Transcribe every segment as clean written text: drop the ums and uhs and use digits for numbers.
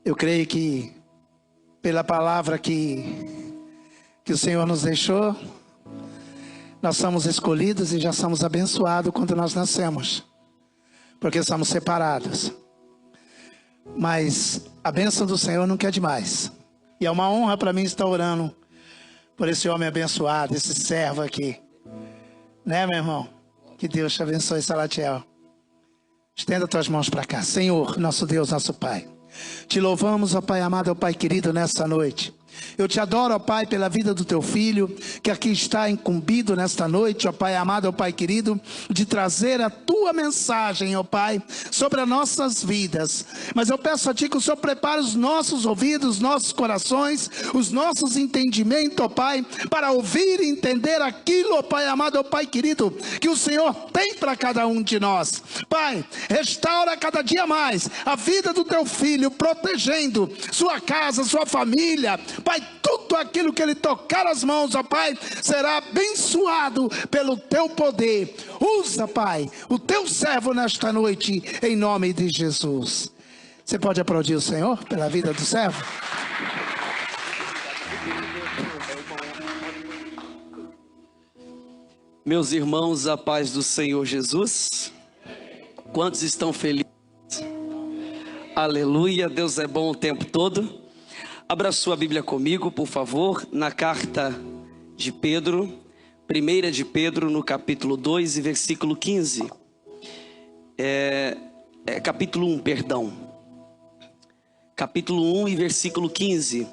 Eu creio que pela palavra que o Senhor nos deixou, nós somos escolhidos e já somos abençoados quando nós nascemos, porque somos separados. Mas a bênção do Senhor nunca é demais. E é uma honra para mim estar orando por esse homem abençoado, esse servo aqui. Né, meu irmão? Que Deus te abençoe, Salatiel. Estenda tuas mãos para cá. Senhor, nosso Deus, nosso Pai. Te louvamos, ó Pai amado, ó Pai querido, nessa noite. Eu te adoro, ó Pai, pela vida do teu filho, que aqui está incumbido nesta noite, ó Pai amado, ó Pai querido, de trazer a tua mensagem, ó Pai, sobre as nossas vidas. Mas eu peço a ti que o Senhor prepare os nossos ouvidos, os nossos corações, os nossos entendimentos, ó Pai, para ouvir e entender aquilo, ó Pai amado, ó Pai querido, que o Senhor tem para cada um de nós. Pai, restaura cada dia mais a vida do teu filho, protegendo sua casa, sua família. Pai, tudo aquilo que ele tocar as mãos, ó Pai, será abençoado pelo teu poder. Usa, Pai, o teu servo nesta noite, em nome de Jesus. Você pode aplaudir o Senhor pela vida do servo? Meus irmãos, a paz do Senhor Jesus. Quantos estão felizes? Aleluia, Deus é bom o tempo todo. Abra sua Bíblia comigo, por favor, na carta de Pedro, 1 de Pedro, no capítulo 2 e versículo 15. Capítulo 1, perdão. Capítulo 1 e versículo 15.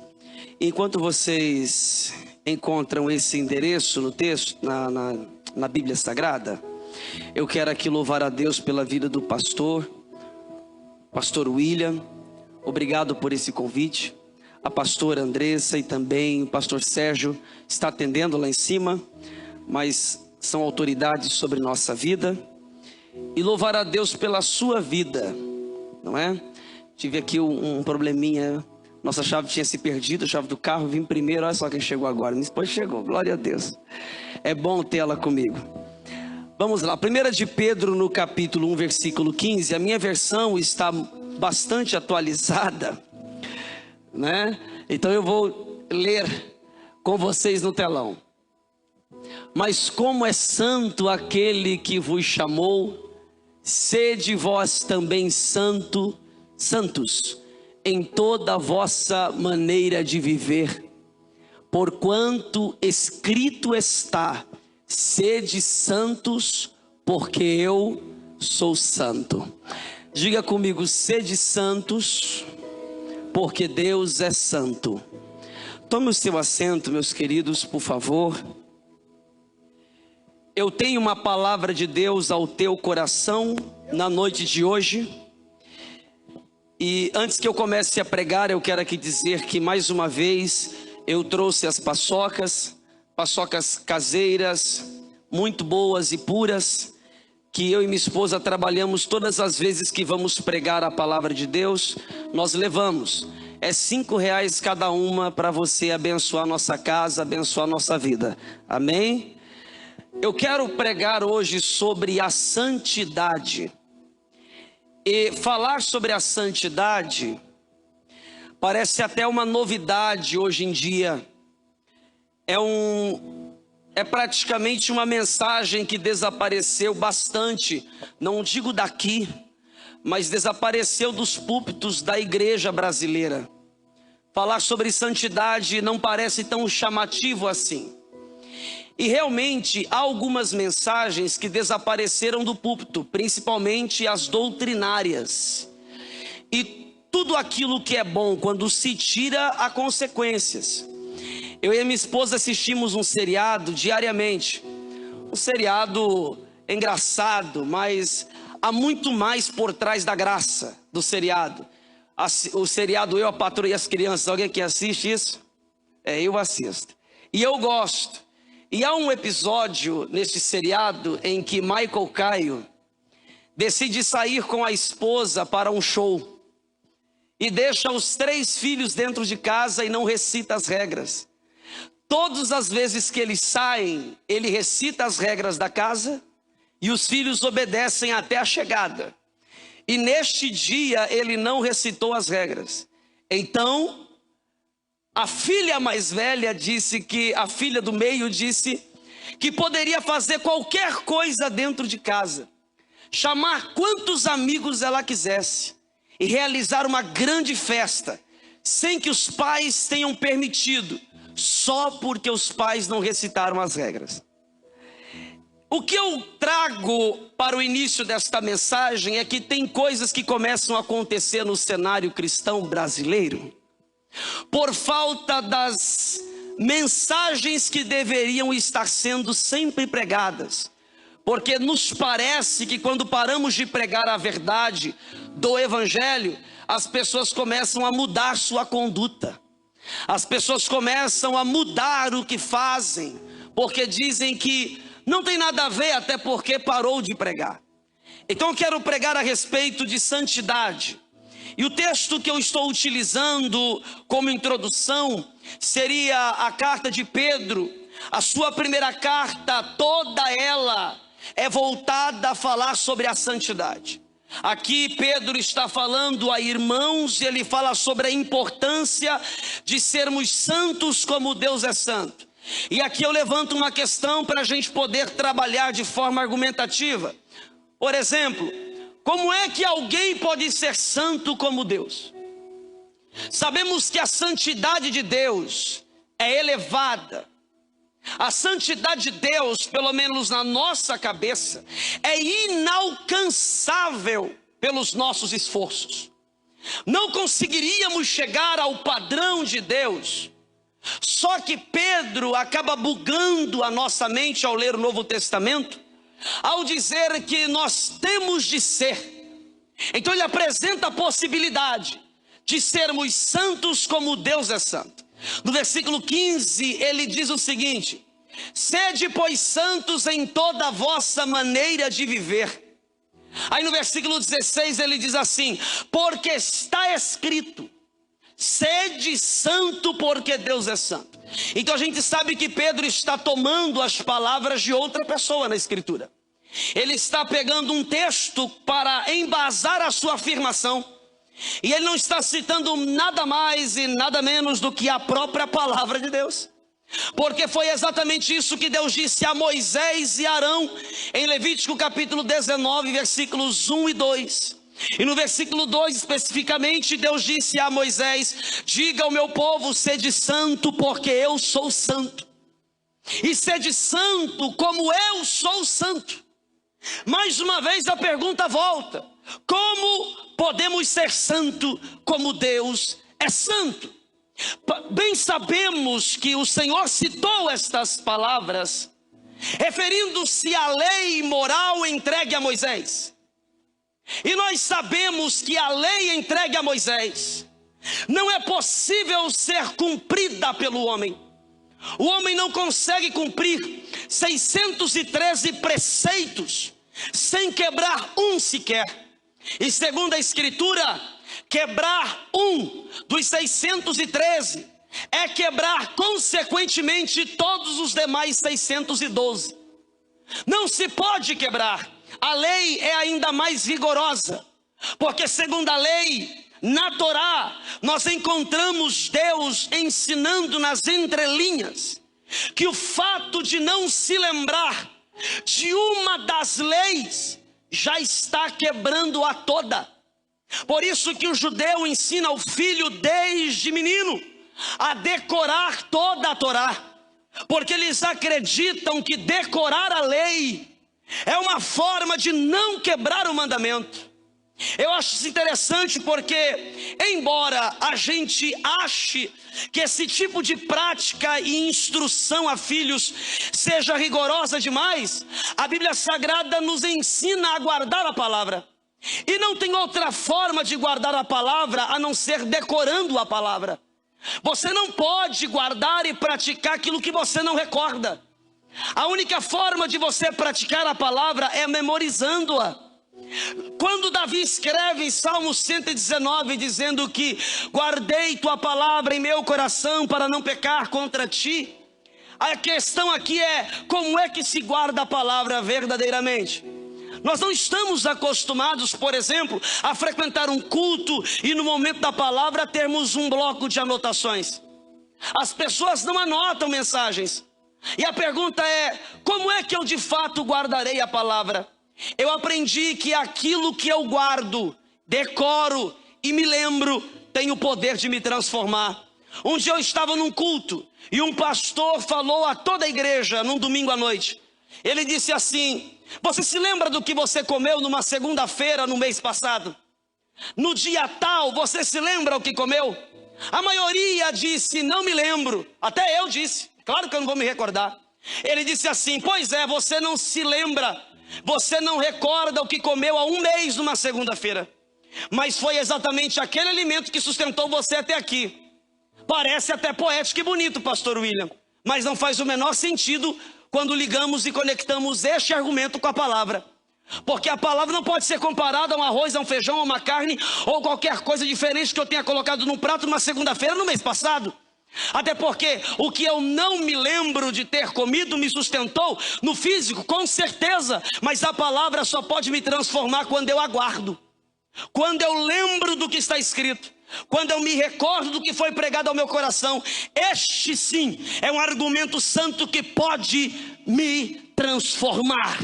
Enquanto vocês encontram esse endereço no texto, na Bíblia Sagrada, eu quero aqui louvar a Deus pela vida do pastor William. Obrigado por esse convite. A pastora Andressa e também o pastor Sérgio está atendendo lá em cima, mas são autoridades sobre nossa vida. E louvar a Deus pela sua vida, não é? Tive aqui um probleminha, nossa chave tinha se perdido, a chave do carro, vim primeiro, olha só quem chegou agora. Minha esposa chegou, glória a Deus. É bom tê-la comigo. Vamos lá, 1 de Pedro no capítulo 1, versículo 15, a minha versão está bastante atualizada, né? Então eu vou ler com vocês no telão. Mas como é santo aquele que vos chamou, sede vós também santos em toda a vossa maneira de viver, porquanto escrito está: sede santos, porque eu sou santo. Diga comigo: sede santos, porque Deus é santo. Tome o seu assento, meus queridos, por favor. Eu tenho uma palavra de Deus ao teu coração na noite de hoje. E antes que eu comece a pregar, eu quero aqui dizer que mais uma vez eu trouxe as paçocas caseiras, muito boas e puras, que eu e minha esposa trabalhamos todas as vezes que vamos pregar a palavra de Deus. Nós levamos, é R$5 cada uma, para você abençoar nossa casa, abençoar nossa vida, amém? Eu quero pregar hoje sobre a santidade. E falar sobre a santidade parece até uma novidade hoje em dia. É praticamente uma mensagem que desapareceu bastante, não digo daqui, mas desapareceu dos púlpitos da igreja brasileira. Falar sobre santidade não parece tão chamativo assim. E realmente há algumas mensagens que desapareceram do púlpito, principalmente as doutrinárias. E tudo aquilo que é bom, quando se tira, há consequências. Eu e a minha esposa assistimos um seriado diariamente. Um seriado engraçado, mas há muito mais por trás da graça do seriado. O seriado Eu, a Patroa e as Crianças. Alguém que assiste isso? Eu assisto. E eu gosto. E há um episódio neste seriado em que Michael Caio decide sair com a esposa para um show. E deixa os 3 filhos dentro de casa e não recita as regras. Todas as vezes que eles saem, ele recita as regras da casa e os filhos obedecem até a chegada. E neste dia ele não recitou as regras. Então, a filha mais velha disse que, a filha do meio disse que poderia fazer qualquer coisa dentro de casa, chamar quantos amigos ela quisesse e realizar uma grande festa, sem que os pais tenham permitido, só porque os pais não recitaram as regras. O que eu trago para o início desta mensagem é que tem coisas que começam a acontecer no cenário cristão brasileiro por falta das mensagens que deveriam estar sendo sempre pregadas. Porque nos parece que quando paramos de pregar a verdade do Evangelho, as pessoas começam a mudar sua conduta. As pessoas começam a mudar o que fazem, porque dizem que não tem nada a ver, até porque parou de pregar. Então eu quero pregar a respeito de santidade. E o texto que eu estou utilizando como introdução seria a carta de Pedro. A sua primeira carta, toda ela é voltada a falar sobre a santidade. Aqui Pedro está falando a irmãos e ele fala sobre a importância de sermos santos como Deus é santo. E aqui eu levanto uma questão para a gente poder trabalhar de forma argumentativa. Por exemplo, como é que alguém pode ser santo como Deus? Sabemos que a santidade de Deus é elevada. A santidade de Deus, pelo menos na nossa cabeça, é inalcançável pelos nossos esforços. Não conseguiríamos chegar ao padrão de Deus. Só que Pedro acaba bugando a nossa mente ao ler o Novo Testamento, ao dizer que nós temos de ser. Então ele apresenta a possibilidade de sermos santos como Deus é santo. No versículo 15 ele diz o seguinte: sede pois santos em toda a vossa maneira de viver. Aí no versículo 16 ele diz assim: porque está escrito, sede santo porque Deus é santo. Então a gente sabe que Pedro está tomando as palavras de outra pessoa na escritura. Ele está pegando um texto para embasar a sua afirmação. E ele não está citando nada mais e nada menos do que a própria palavra de Deus. Porque foi exatamente isso que Deus disse a Moisés e Arão em Levítico capítulo 19, versículos 1 e 2. E no versículo 2 especificamente, Deus disse a Moisés: diga ao meu povo, sede santo porque eu sou santo. E sede santo como eu sou santo. Mais uma vez a pergunta volta: como podemos ser santo como Deus é santo? Bem sabemos que o Senhor citou estas palavras referindo-se à lei moral entregue a Moisés. E nós sabemos que a lei entregue a Moisés não é possível ser cumprida pelo homem. O homem não consegue cumprir 613 preceitos sem quebrar um sequer. E segundo a Escritura, quebrar um dos 613 é quebrar consequentemente todos os demais 612. Não se pode quebrar. A lei é ainda mais rigorosa, porque segundo a lei, na Torá, nós encontramos Deus ensinando nas entrelinhas que o fato de não se lembrar de uma das leis já está quebrando a toda. Por isso que o judeu ensina ao filho desde menino a decorar toda a Torá, porque eles acreditam que decorar a lei é uma forma de não quebrar o mandamento. Eu acho isso interessante porque, embora a gente ache que esse tipo de prática e instrução a filhos seja rigorosa demais, a Bíblia Sagrada nos ensina a guardar a palavra. E não tem outra forma de guardar a palavra a não ser decorando a palavra. Você não pode guardar e praticar aquilo que você não recorda. A única forma de você praticar a palavra é memorizando-a. Quando Davi escreve em Salmo 119 dizendo que guardei tua palavra em meu coração para não pecar contra ti, a questão aqui é: como é que se guarda a palavra verdadeiramente? Nós não estamos acostumados, por exemplo, a frequentar um culto e no momento da palavra termos um bloco de anotações. As pessoas não anotam mensagens. E a pergunta é: como é que eu de fato guardarei a palavra? Eu aprendi que aquilo que eu guardo, decoro e me lembro, tem o poder de me transformar. Um dia eu estava num culto e um pastor falou a toda a igreja num domingo à noite. Ele disse assim: você se lembra do que você comeu numa segunda-feira no mês passado? No dia tal, você se lembra o que comeu? A maioria disse: não me lembro. Até eu disse: claro que eu não vou me recordar. Ele disse assim: pois é, você não se lembra, você não recorda o que comeu há um mês numa segunda-feira, mas foi exatamente aquele alimento que sustentou você até aqui. Parece até poético e bonito, pastor William, mas não faz o menor sentido quando ligamos e conectamos este argumento com a palavra. Porque a palavra não pode ser comparada a um arroz, a um feijão, a uma carne ou qualquer coisa diferente que eu tenha colocado num prato numa segunda-feira no mês passado. Até porque o que eu não me lembro de ter comido me sustentou no físico, com certeza. Mas a palavra só pode me transformar quando eu aguardo, quando eu lembro do que está escrito, quando eu me recordo do que foi pregado ao meu coração. Este sim é um argumento santo que pode me transformar.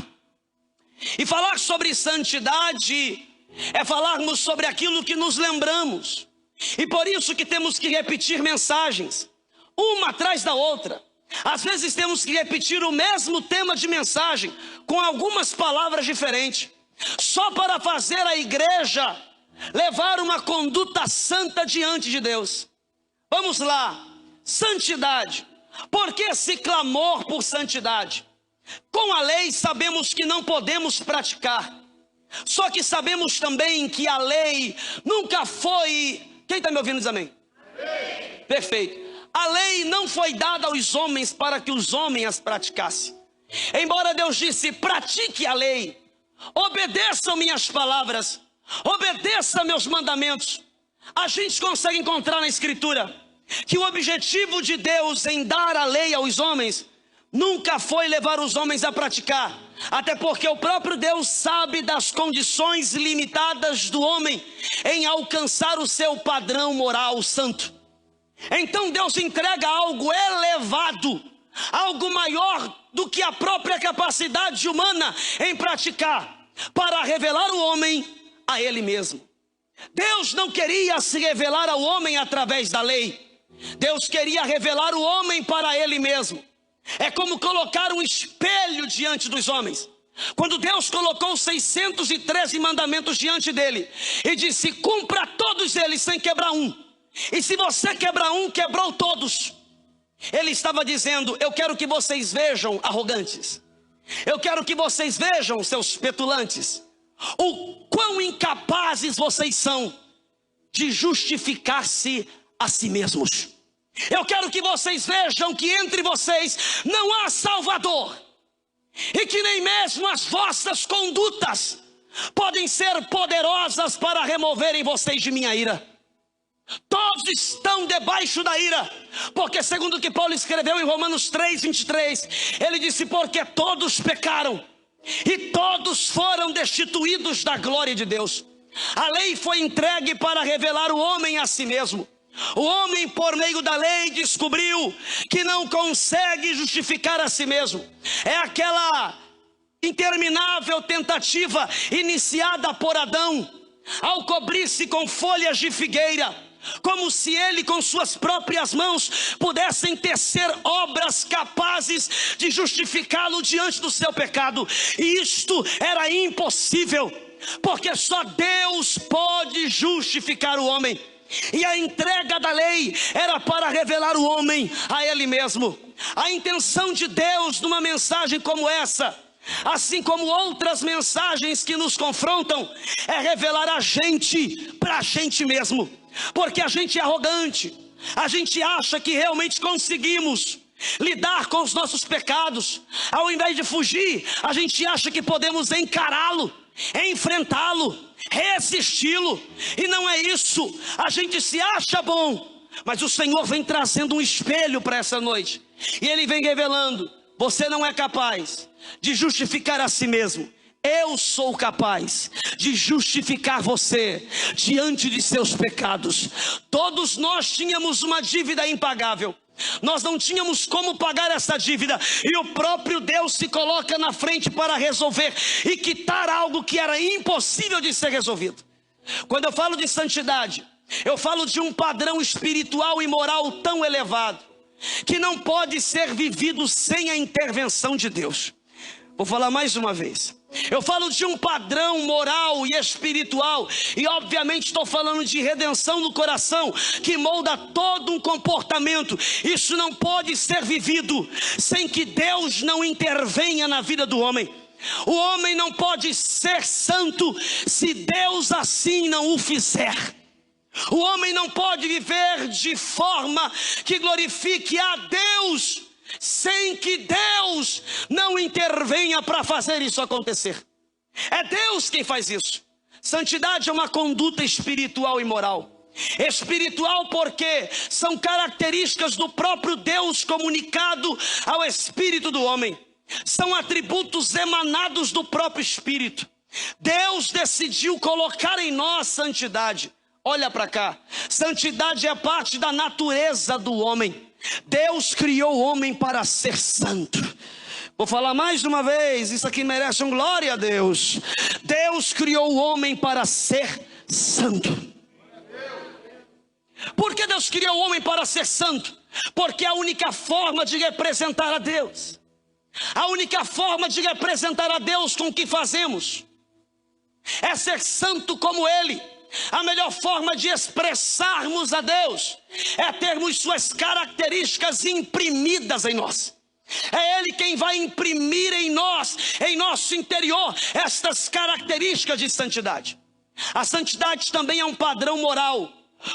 E falar sobre santidade é falarmos sobre aquilo que nos lembramos. E por isso que temos que repetir mensagens, uma atrás da outra. Às vezes temos que repetir o mesmo tema de mensagem, com algumas palavras diferentes, só para fazer a igreja levar uma conduta santa diante de Deus. Vamos lá, santidade. Por que esse clamor por santidade? Com a lei sabemos que não podemos praticar. Só que sabemos também que a lei nunca foi... Quem está me ouvindo diz amém? Amém. Perfeito. A lei não foi dada aos homens para que os homens as praticassem. Embora Deus disse: pratique a lei, obedeçam minhas palavras, obedeça meus mandamentos. A gente consegue encontrar na Escritura que o objetivo de Deus em dar a lei aos homens nunca foi levar os homens a praticar, até porque o próprio Deus sabe das condições limitadas do homem em alcançar o seu padrão moral santo. Então Deus entrega algo elevado, algo maior do que a própria capacidade humana em praticar, para revelar o homem a ele mesmo. Deus não queria se revelar ao homem através da lei. Deus queria revelar o homem para ele mesmo. É como colocar um espelho diante dos homens. Quando Deus colocou 613 mandamentos diante dele e disse: cumpra todos eles sem quebrar um. E se você quebrar um, quebrou todos. Ele estava dizendo: eu quero que vocês vejam arrogantes, eu quero que vocês vejam seus petulantes, o quão incapazes vocês são de justificar-se a si mesmos. Eu quero que vocês vejam que entre vocês não há Salvador, e que nem mesmo as vossas condutas podem ser poderosas para removerem vocês de minha ira. Todos estão debaixo da ira, porque segundo o que Paulo escreveu em Romanos 3:23, ele disse: porque todos pecaram e todos foram destituídos da glória de Deus. A lei foi entregue para revelar o homem a si mesmo. O homem, por meio da lei, descobriu que não consegue justificar a si mesmo. É aquela interminável tentativa iniciada por Adão ao cobrir-se com folhas de figueira, como se ele com suas próprias mãos pudessem tecer obras capazes de justificá-lo diante do seu pecado. E isto era impossível, porque só Deus pode justificar o homem. E a entrega da lei era para revelar o homem a ele mesmo. A intenção de Deus numa mensagem como essa, assim como outras mensagens que nos confrontam, é revelar a gente para a gente mesmo. Porque a gente é arrogante, a gente acha que realmente conseguimos lidar com os nossos pecados. Ao invés de fugir, a gente acha que podemos encará-lo, enfrentá-lo, resisti-lo. E não é isso. A gente se acha bom, mas o Senhor vem trazendo um espelho para essa noite, e Ele vem revelando: você não é capaz de justificar a si mesmo. eu sou capaz de justificar você diante de seus pecados. Todos nós tínhamos uma dívida impagável. Nós não tínhamos como pagar essa dívida, e o próprio Deus se coloca na frente para resolver e quitar algo que era impossível de ser resolvido. Quando eu falo de santidade, eu falo de um padrão espiritual e moral tão elevado que não pode ser vivido sem a intervenção de Deus. Vou falar mais uma vez. Eu falo de um padrão moral e espiritual, e obviamente estou falando de redenção no coração, que molda todo um comportamento. Isso não pode ser vivido sem que Deus não intervenha na vida do homem. O homem não pode ser santo se Deus assim não o fizer. O homem não pode viver de forma que glorifique a Deus sem que Deus não intervenha para fazer isso acontecer. É Deus quem faz isso. Santidade é uma conduta espiritual e moral. Espiritual porque são características do próprio Deus comunicado ao espírito do homem. São atributos emanados do próprio espírito. Deus decidiu colocar em nós santidade. Olha para cá, santidade é parte da natureza do homem. Deus criou o homem para ser santo. Vou falar mais uma vez, isso aqui merece um glória a Deus. Deus criou o homem para ser santo. Por que Deus criou o homem para ser santo? Porque é a única forma de representar a Deus. A única forma de representar a Deus com o que fazemos é ser santo como Ele. A melhor forma de expressarmos a Deus é termos suas características imprimidas em nós. É Ele quem vai imprimir em nós, em nosso interior, estas características de santidade. A santidade também é um padrão moral,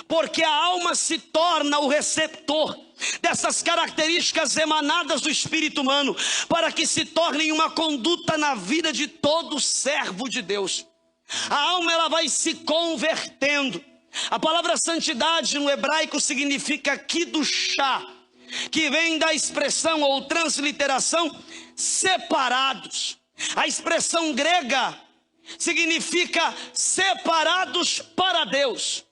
porque a alma se torna o receptor dessas características emanadas do espírito humano, para que se tornem uma conduta na vida de todo servo de Deus. A alma, ela vai se convertendo. A palavra santidade no hebraico significa kiddushá, que vem da expressão ou transliteração separados. A expressão grega significa separados para Deus.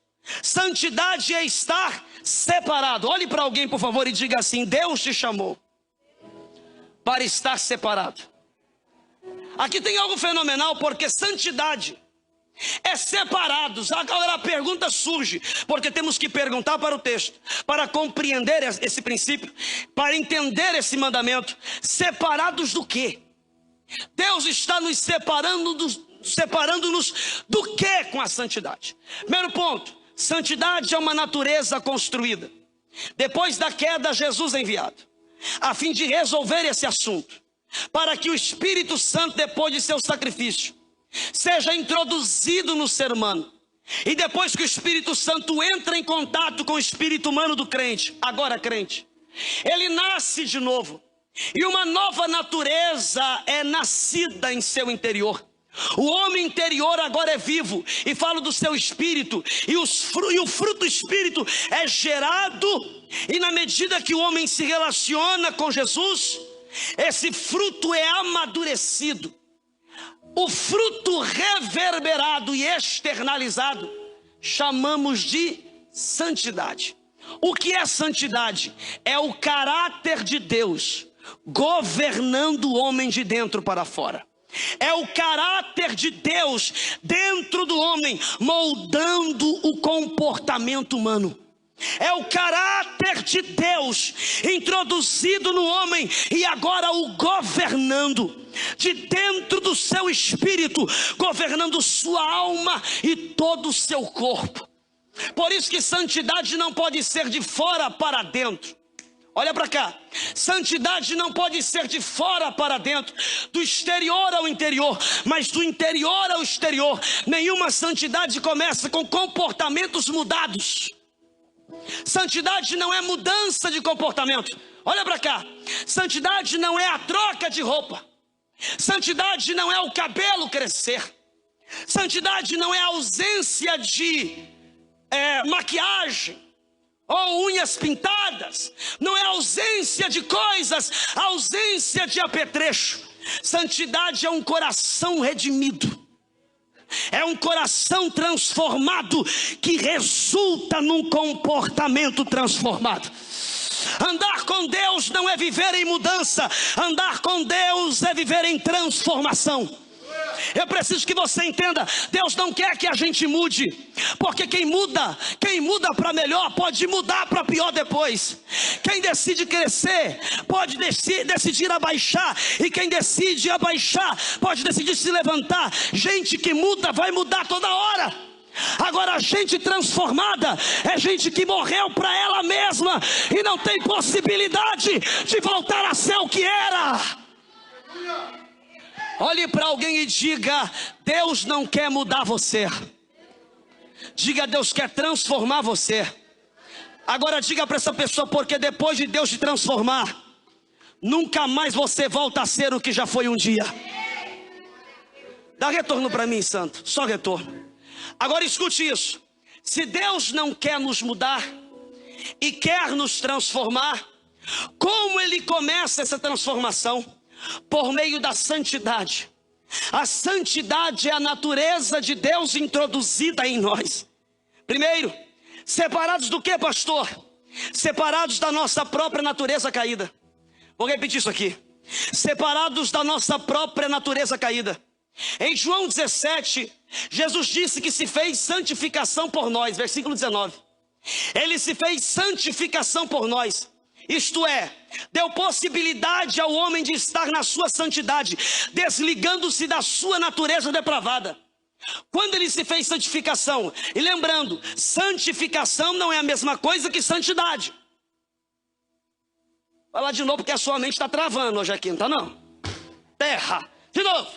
Santidade é estar separado. Olhe para alguém, por favor, e diga assim: Deus te chamou para estar separado. Aqui tem algo fenomenal, porque santidade é separados. Agora a pergunta surge, porque temos que perguntar para o texto, para compreender esse princípio, para entender esse mandamento. Separados do quê? Deus está nos separando-nos do quê com a santidade? Primeiro ponto, santidade é uma natureza construída. Depois da queda, Jesus é enviado a fim de resolver esse assunto, para que o Espírito Santo, depois de seu sacrifício, seja introduzido no ser humano. E depois que o Espírito Santo entra em contato com o espírito humano do crente, agora crente, ele nasce de novo, e uma nova natureza é nascida em seu interior. O homem interior agora é vivo, e falo do seu espírito, e o fruto do espírito é gerado, e na medida que o homem se relaciona com Jesus, esse fruto é amadurecido. O fruto reverberado e externalizado chamamos de santidade. O que é santidade? É o caráter de Deus governando o homem de dentro para fora. É o caráter de Deus dentro do homem moldando o comportamento humano. É o caráter de Deus introduzido no homem e agora o governando de dentro do seu espírito, governando sua alma e todo o seu corpo. Por isso que santidade não pode ser de fora para dentro. Olha para cá, santidade não pode ser de fora para dentro, do exterior ao interior, mas do interior ao exterior. Nenhuma santidade começa com comportamentos mudados. Santidade não é mudança de comportamento. Olha para cá, santidade não é a troca de roupa. Santidade não é o cabelo crescer. Santidade não é a ausência de maquiagem ou unhas pintadas. Não é a ausência de coisas, a ausência de apetrecho. Santidade é um coração redimido. É um coração transformado que resulta num comportamento transformado. Andar com Deus não é viver em mudança. Andar com Deus é viver em transformação. Eu preciso que você entenda, Deus não quer que a gente mude, porque quem muda para melhor pode mudar para pior depois. Quem decide crescer pode decidir abaixar, e quem decide abaixar pode decidir se levantar. Gente que muda vai mudar toda hora. Agora, gente transformada é gente que morreu para ela mesma e não tem possibilidade de voltar a ser o que era. Olhe para alguém e diga: Deus não quer mudar você. Diga: Deus quer transformar você. Agora diga para essa pessoa: porque depois de Deus te transformar, nunca mais você volta a ser o que já foi um dia. Dá retorno para mim, santo, só retorno. Agora escute isso: se Deus não quer nos mudar e quer nos transformar, como Ele começa essa transformação? Por meio da santidade. A santidade é a natureza de Deus introduzida em nós. Primeiro, separados do que, pastor? Separados da nossa própria natureza caída. Vou repetir isso aqui: separados da nossa própria natureza caída. Em João 17, Jesus disse que se fez santificação por nós. Versículo 19. Ele se fez santificação por nós. Isto é, deu possibilidade ao homem de estar na sua santidade, desligando-se da sua natureza depravada. Quando ele se fez santificação, e lembrando, santificação não é a mesma coisa que santidade. Vai lá de novo, porque a sua mente está travando hoje aqui, não está não? Terra, de novo.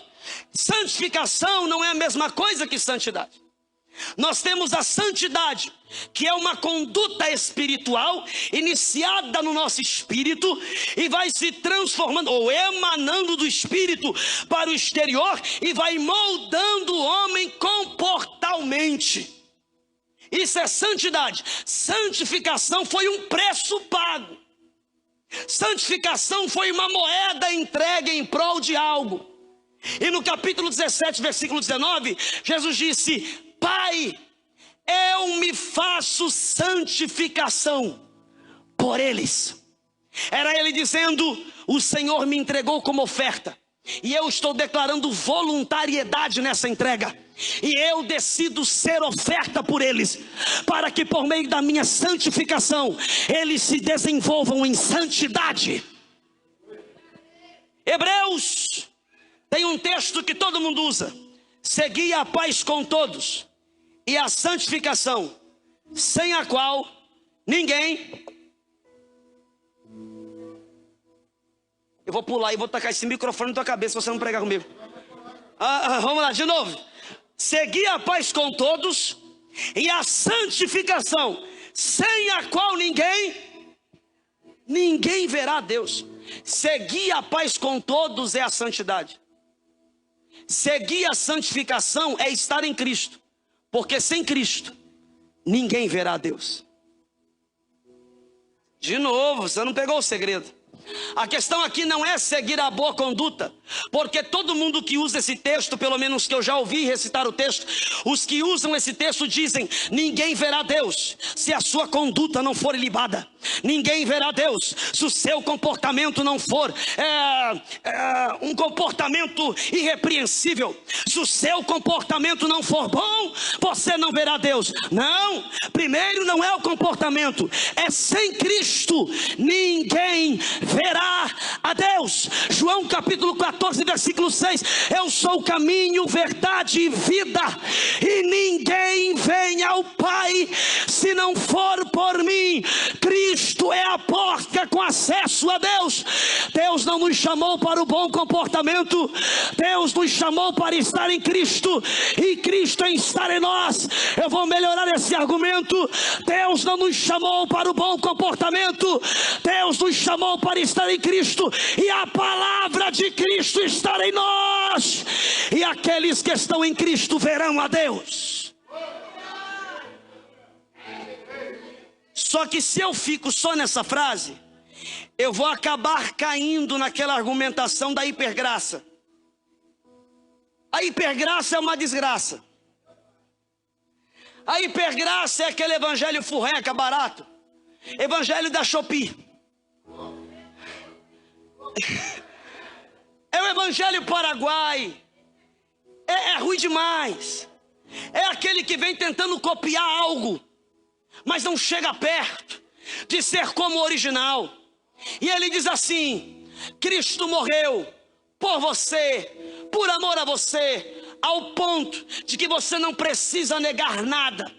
Santificação não é a mesma coisa que santidade. Nós temos a santidade, que é uma conduta espiritual iniciada no nosso espírito e vai se transformando ou emanando do espírito para o exterior e vai moldando o homem comportalmente. Isso é santidade. Santificação foi um preço pago. Santificação foi uma moeda entregue em prol de algo. E no capítulo 17, versículo 19, Jesus disse: Pai, eu me faço santificação por eles. Era ele dizendo: o Senhor me entregou como oferta, e eu estou declarando voluntariedade nessa entrega. E eu decido ser oferta por eles, para que por meio da minha santificação, eles se desenvolvam em santidade. Hebreus tem um texto que todo mundo usa: segui a paz com todos e a santificação, sem a qual ninguém... Eu vou pular e vou tacar esse microfone na tua cabeça se você não pregar comigo. Vamos lá, de novo. Segui a paz com todos e a santificação, sem a qual ninguém verá a Deus. Seguir a paz com todos é a santidade. Seguir a santificação é estar em Cristo, porque sem Cristo ninguém verá a Deus. De novo, você não pegou o segredo. A questão aqui não é seguir a boa conduta, porque todo mundo que usa esse texto, pelo menos que eu já ouvi recitar o texto, os que usam esse texto dizem: ninguém verá Deus se a sua conduta não for ilibada. Ninguém verá Deus se o seu comportamento não for um comportamento irrepreensível. Se o seu comportamento não for bom, você não verá Deus. Não, primeiro não é o comportamento, é sem Cristo ninguém verá a Deus. João capítulo 14, versículo 6: eu sou o caminho, verdade e vida, e ninguém vem ao Pai se não for por mim. Cristo é a porta com acesso a Deus. Deus não nos chamou para o bom comportamento, Deus nos chamou para estar em Cristo, e Cristo é estar em nós. Eu vou melhorar esse argumento: Deus não nos chamou para o bom comportamento, Deus nos chamou para estar em Cristo, e a palavra de Cristo estar em nós, e aqueles que estão em Cristo verão a Deus. Só que se eu fico só nessa frase, eu vou acabar caindo naquela argumentação da hipergraça. A hipergraça é uma desgraça. A hipergraça é aquele evangelho furreca, barato. Evangelho da Shopee. É o evangelho paraguai. É ruim demais. É aquele que vem tentando copiar algo, mas não chega perto de ser como o original. E ele diz assim: Cristo morreu por você, por amor a você, ao ponto de que você não precisa negar nada.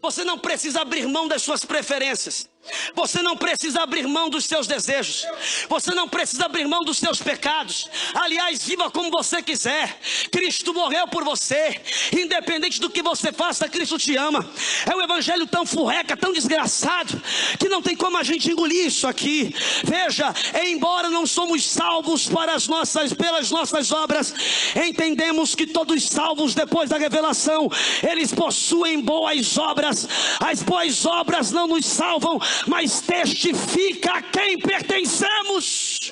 Você não precisa abrir mão das suas preferências. Você não precisa abrir mão dos seus desejos. Você não precisa abrir mão dos seus pecados. Aliás, viva como você quiser. Cristo morreu por você. Independente do que você faça, Cristo te ama. É um evangelho tão furreca, tão desgraçado, que não tem como a gente engolir isso aqui. Veja, embora não somos salvos pelas nossas obras, entendemos que todos salvos depois da revelação, eles possuem boas obras. As boas obras não nos salvam, mas testifica a quem pertencemos.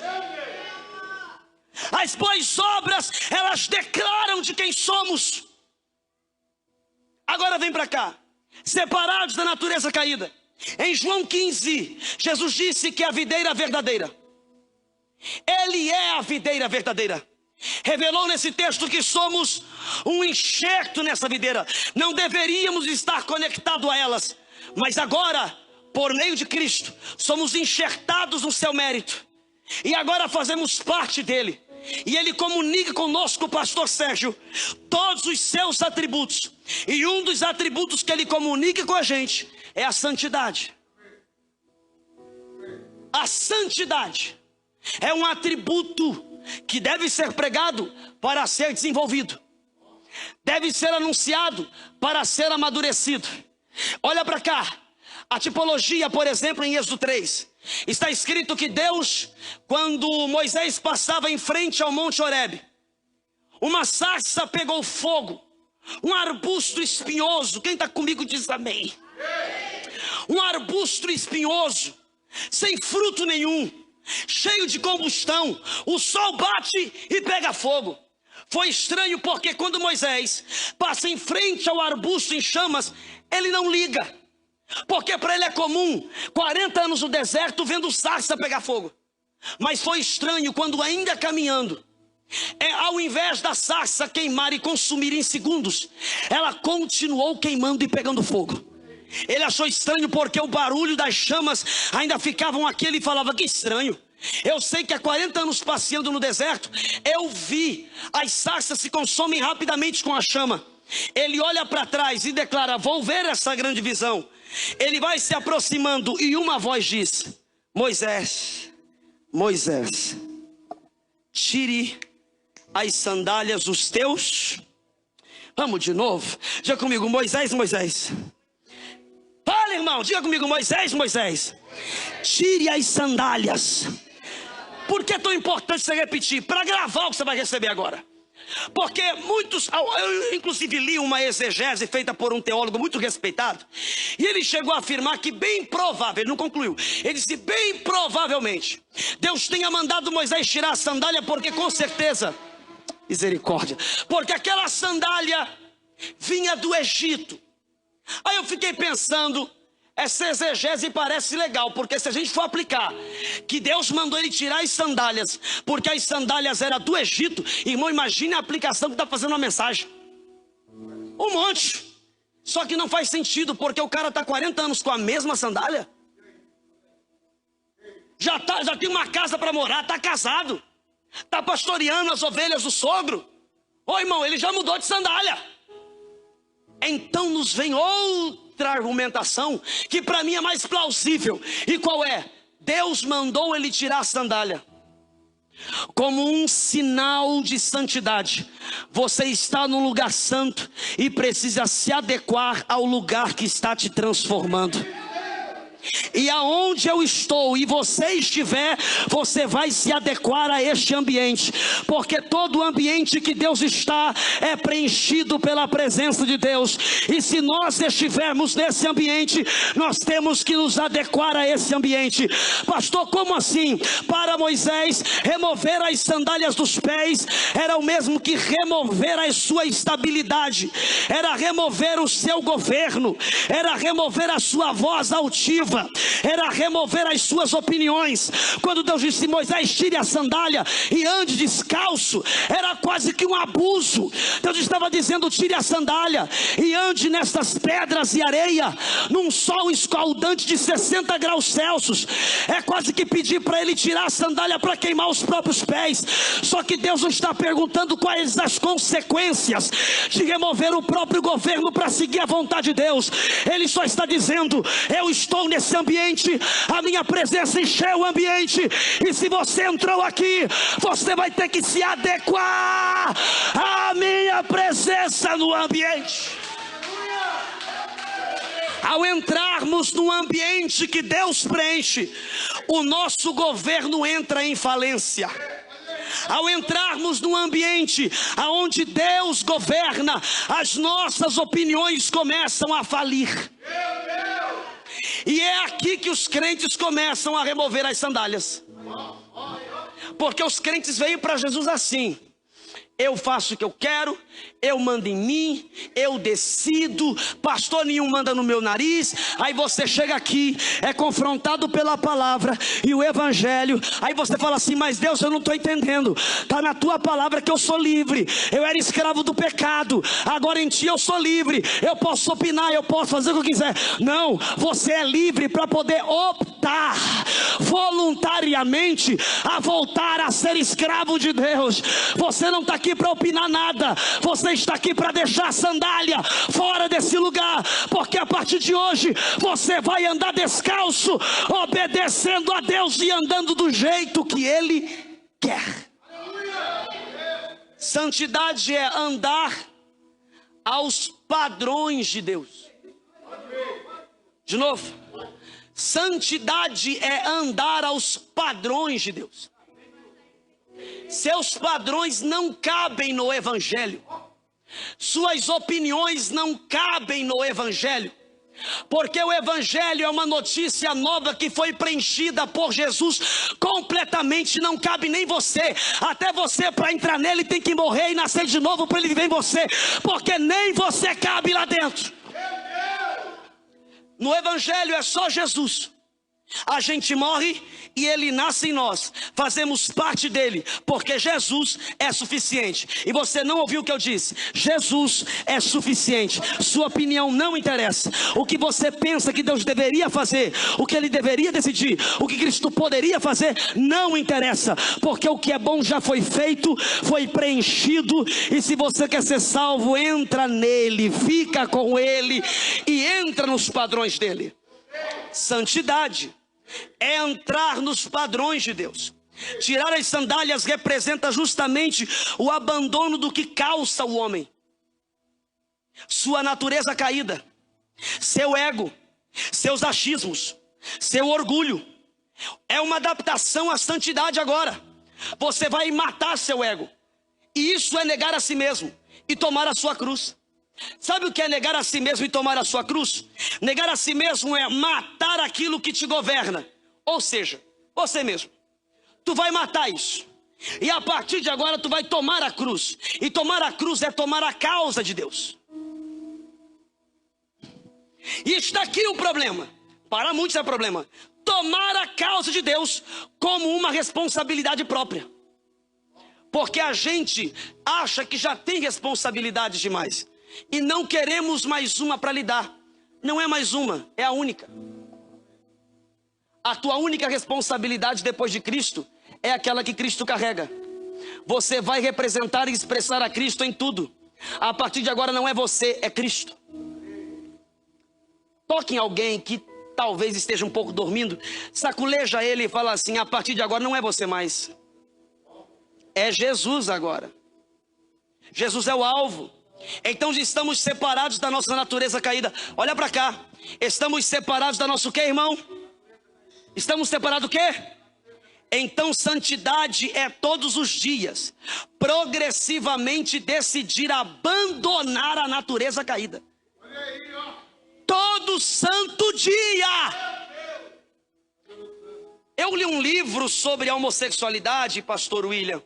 As boas obras, elas declaram de quem somos. Agora vem para cá. Separados da natureza caída. Em João 15, Jesus disse que a videira verdadeira, Ele é a videira verdadeira. Revelou nesse texto que somos um enxerto nessa videira. Não deveríamos estar conectados a elas, mas agora, por meio de Cristo, somos enxertados no seu mérito. E agora fazemos parte dele. E ele comunica conosco, o pastor Sérgio, todos os seus atributos. E um dos atributos que ele comunica com a gente é a santidade. A santidade é um atributo que deve ser pregado para ser desenvolvido. Deve ser anunciado para ser amadurecido. Olha para cá. A tipologia, por exemplo, em Êxodo 3, está escrito que Deus, quando Moisés passava em frente ao Monte Horebe, uma sarça pegou fogo, um arbusto espinhoso. Quem está comigo diz amém. Um arbusto espinhoso, sem fruto nenhum, cheio de combustão. O sol bate e pega fogo. Foi estranho porque quando Moisés passa em frente ao arbusto em chamas, ele não liga. Porque para ele é comum, 40 anos no deserto, vendo sarça pegar fogo. Mas foi estranho quando ainda caminhando, ao invés da sarça queimar e consumir em segundos, ela continuou queimando e pegando fogo. Ele achou estranho porque o barulho das chamas ainda ficavam aqui. Ele falava: que estranho. Eu sei que há 40 anos passeando no deserto, eu vi as sarças se consomem rapidamente com a chama. Ele olha para trás e declara: vou ver essa grande visão. Ele vai se aproximando e uma voz diz: Moisés, Moisés, tire as sandálias dos teus. Vamos de novo, diga comigo: Moisés, Moisés. Fala, irmão, diga comigo: Moisés, Moisés, tire as sandálias. Por que é tão importante você repetir? Para gravar o que você vai receber agora. Porque muitos, eu inclusive li uma exegese feita por um teólogo muito respeitado, e ele chegou a afirmar que bem provável, ele não concluiu, ele disse: bem provavelmente Deus tenha mandado Moisés tirar a sandália, porque com certeza, misericórdia, porque aquela sandália vinha do Egito. Aí eu fiquei pensando, essa exegese parece legal, porque se a gente for aplicar que Deus mandou ele tirar as sandálias, porque as sandálias eram do Egito, irmão, imagine a aplicação que está fazendo a mensagem. Um monte. Só que não faz sentido, porque o cara está 40 anos com a mesma sandália. Já tem uma casa para morar, está casado, está pastoreando as ovelhas do sogro. Ô irmão, ele já mudou de sandália. Então nos vem outra argumentação que para mim é mais plausível. E qual é? Deus mandou ele tirar a sandália como um sinal de santidade. Você está num lugar santo e precisa se adequar ao lugar que está te transformando. E aonde eu estou e você estiver, você vai se adequar a este ambiente, porque todo ambiente que Deus está é preenchido pela presença de Deus. E se nós estivermos nesse ambiente, nós temos que nos adequar a esse ambiente. Pastor, como assim? Para Moisés, remover as sandálias dos pés era o mesmo que remover a sua estabilidade, era remover o seu governo, era remover a sua voz altiva, era remover as suas opiniões. Quando Deus disse: Moisés, tire a sandália e ande descalço, era quase que um abuso. Deus estava dizendo: tire a sandália e ande nessas pedras e areia, num sol escaldante de 60 graus Celsius. É quase que pedir para ele tirar a sandália para queimar os próprios pés. Só que Deus não está perguntando quais as consequências de remover o próprio governo para seguir a vontade de Deus. Ele só está dizendo: eu estou nesse ambiente, a minha presença encheu o ambiente, e se você entrou aqui, você vai ter que se adequar à minha presença no ambiente. Ao entrarmos no ambiente que Deus preenche, o nosso governo entra em falência. Ao entrarmos num ambiente onde Deus governa, as nossas opiniões começam a falir. E é aqui que os crentes começam a remover as sandálias. Porque os crentes veio para Jesus assim: eu faço o que eu quero, eu mando em mim, eu decido, pastor nenhum manda no meu nariz. Aí você chega aqui, é confrontado pela palavra e o evangelho, aí você fala assim: mas Deus, eu não estou entendendo, está na tua palavra que eu sou livre, eu era escravo do pecado, agora em ti eu sou livre, eu posso opinar, eu posso fazer o que eu quiser. Não, você é livre para poder optar voluntariamente a voltar a ser escravo de Deus. Você não está aqui para opinar nada, você está aqui para deixar a sandália fora desse lugar, porque a partir de hoje você vai andar descalço, obedecendo a Deus e andando do jeito que Ele quer. Santidade é andar aos padrões de Deus. De novo, santidade é andar aos padrões de Deus. Seus padrões não cabem no evangelho. Suas opiniões não cabem no evangelho. Porque o evangelho é uma notícia nova que foi preenchida por Jesus completamente. Não cabe nem você. Até você, para entrar nele, tem que morrer e nascer de novo para ele viver em você, porque nem você cabe lá dentro. No evangelho é só Jesus. A gente morre e ele nasce em nós, fazemos parte dele, porque Jesus é suficiente. E você não ouviu o que eu disse? Jesus é suficiente. Sua opinião não interessa. O que você pensa que Deus deveria fazer, o que ele deveria decidir, o que Cristo poderia fazer, não interessa, porque o que é bom já foi feito, foi preenchido. E se você quer ser salvo, entra nele, fica com ele e entra nos padrões dele. Santidade é entrar nos padrões de Deus. Tirar as sandálias representa justamente o abandono do que calça o homem. Sua natureza caída, seu ego, seus achismos, seu orgulho. É uma adaptação à santidade agora. Você vai matar seu ego. E isso é negar a si mesmo e tomar a sua cruz. Sabe o que é negar a si mesmo e tomar a sua cruz? Negar a si mesmo é matar aquilo que te governa. Ou seja, você mesmo. Tu vai matar isso. E a partir de agora tu vai tomar a cruz. E tomar a cruz é tomar a causa de Deus. E está aqui o problema. Para muitos é problema. Tomar a causa de Deus como uma responsabilidade própria. Porque a gente acha que já tem responsabilidade demais. E não queremos mais uma para lidar. Não é mais uma, é a única. A tua única responsabilidade depois de Cristo é aquela que Cristo carrega. Você vai representar e expressar a Cristo em tudo. A partir de agora não é você, é Cristo. Toque em alguém que talvez esteja um pouco dormindo, saculeja ele e fala assim: a partir de agora não é você mais, é Jesus agora. Jesus é o alvo. Então estamos separados da nossa natureza caída. Olha para cá. Estamos separados da nossa o quê, irmão? Estamos separados o quê? Então santidade é todos os dias, progressivamente decidir abandonar a natureza caída. Todo santo dia. Eu li um livro sobre a homossexualidade, pastor William,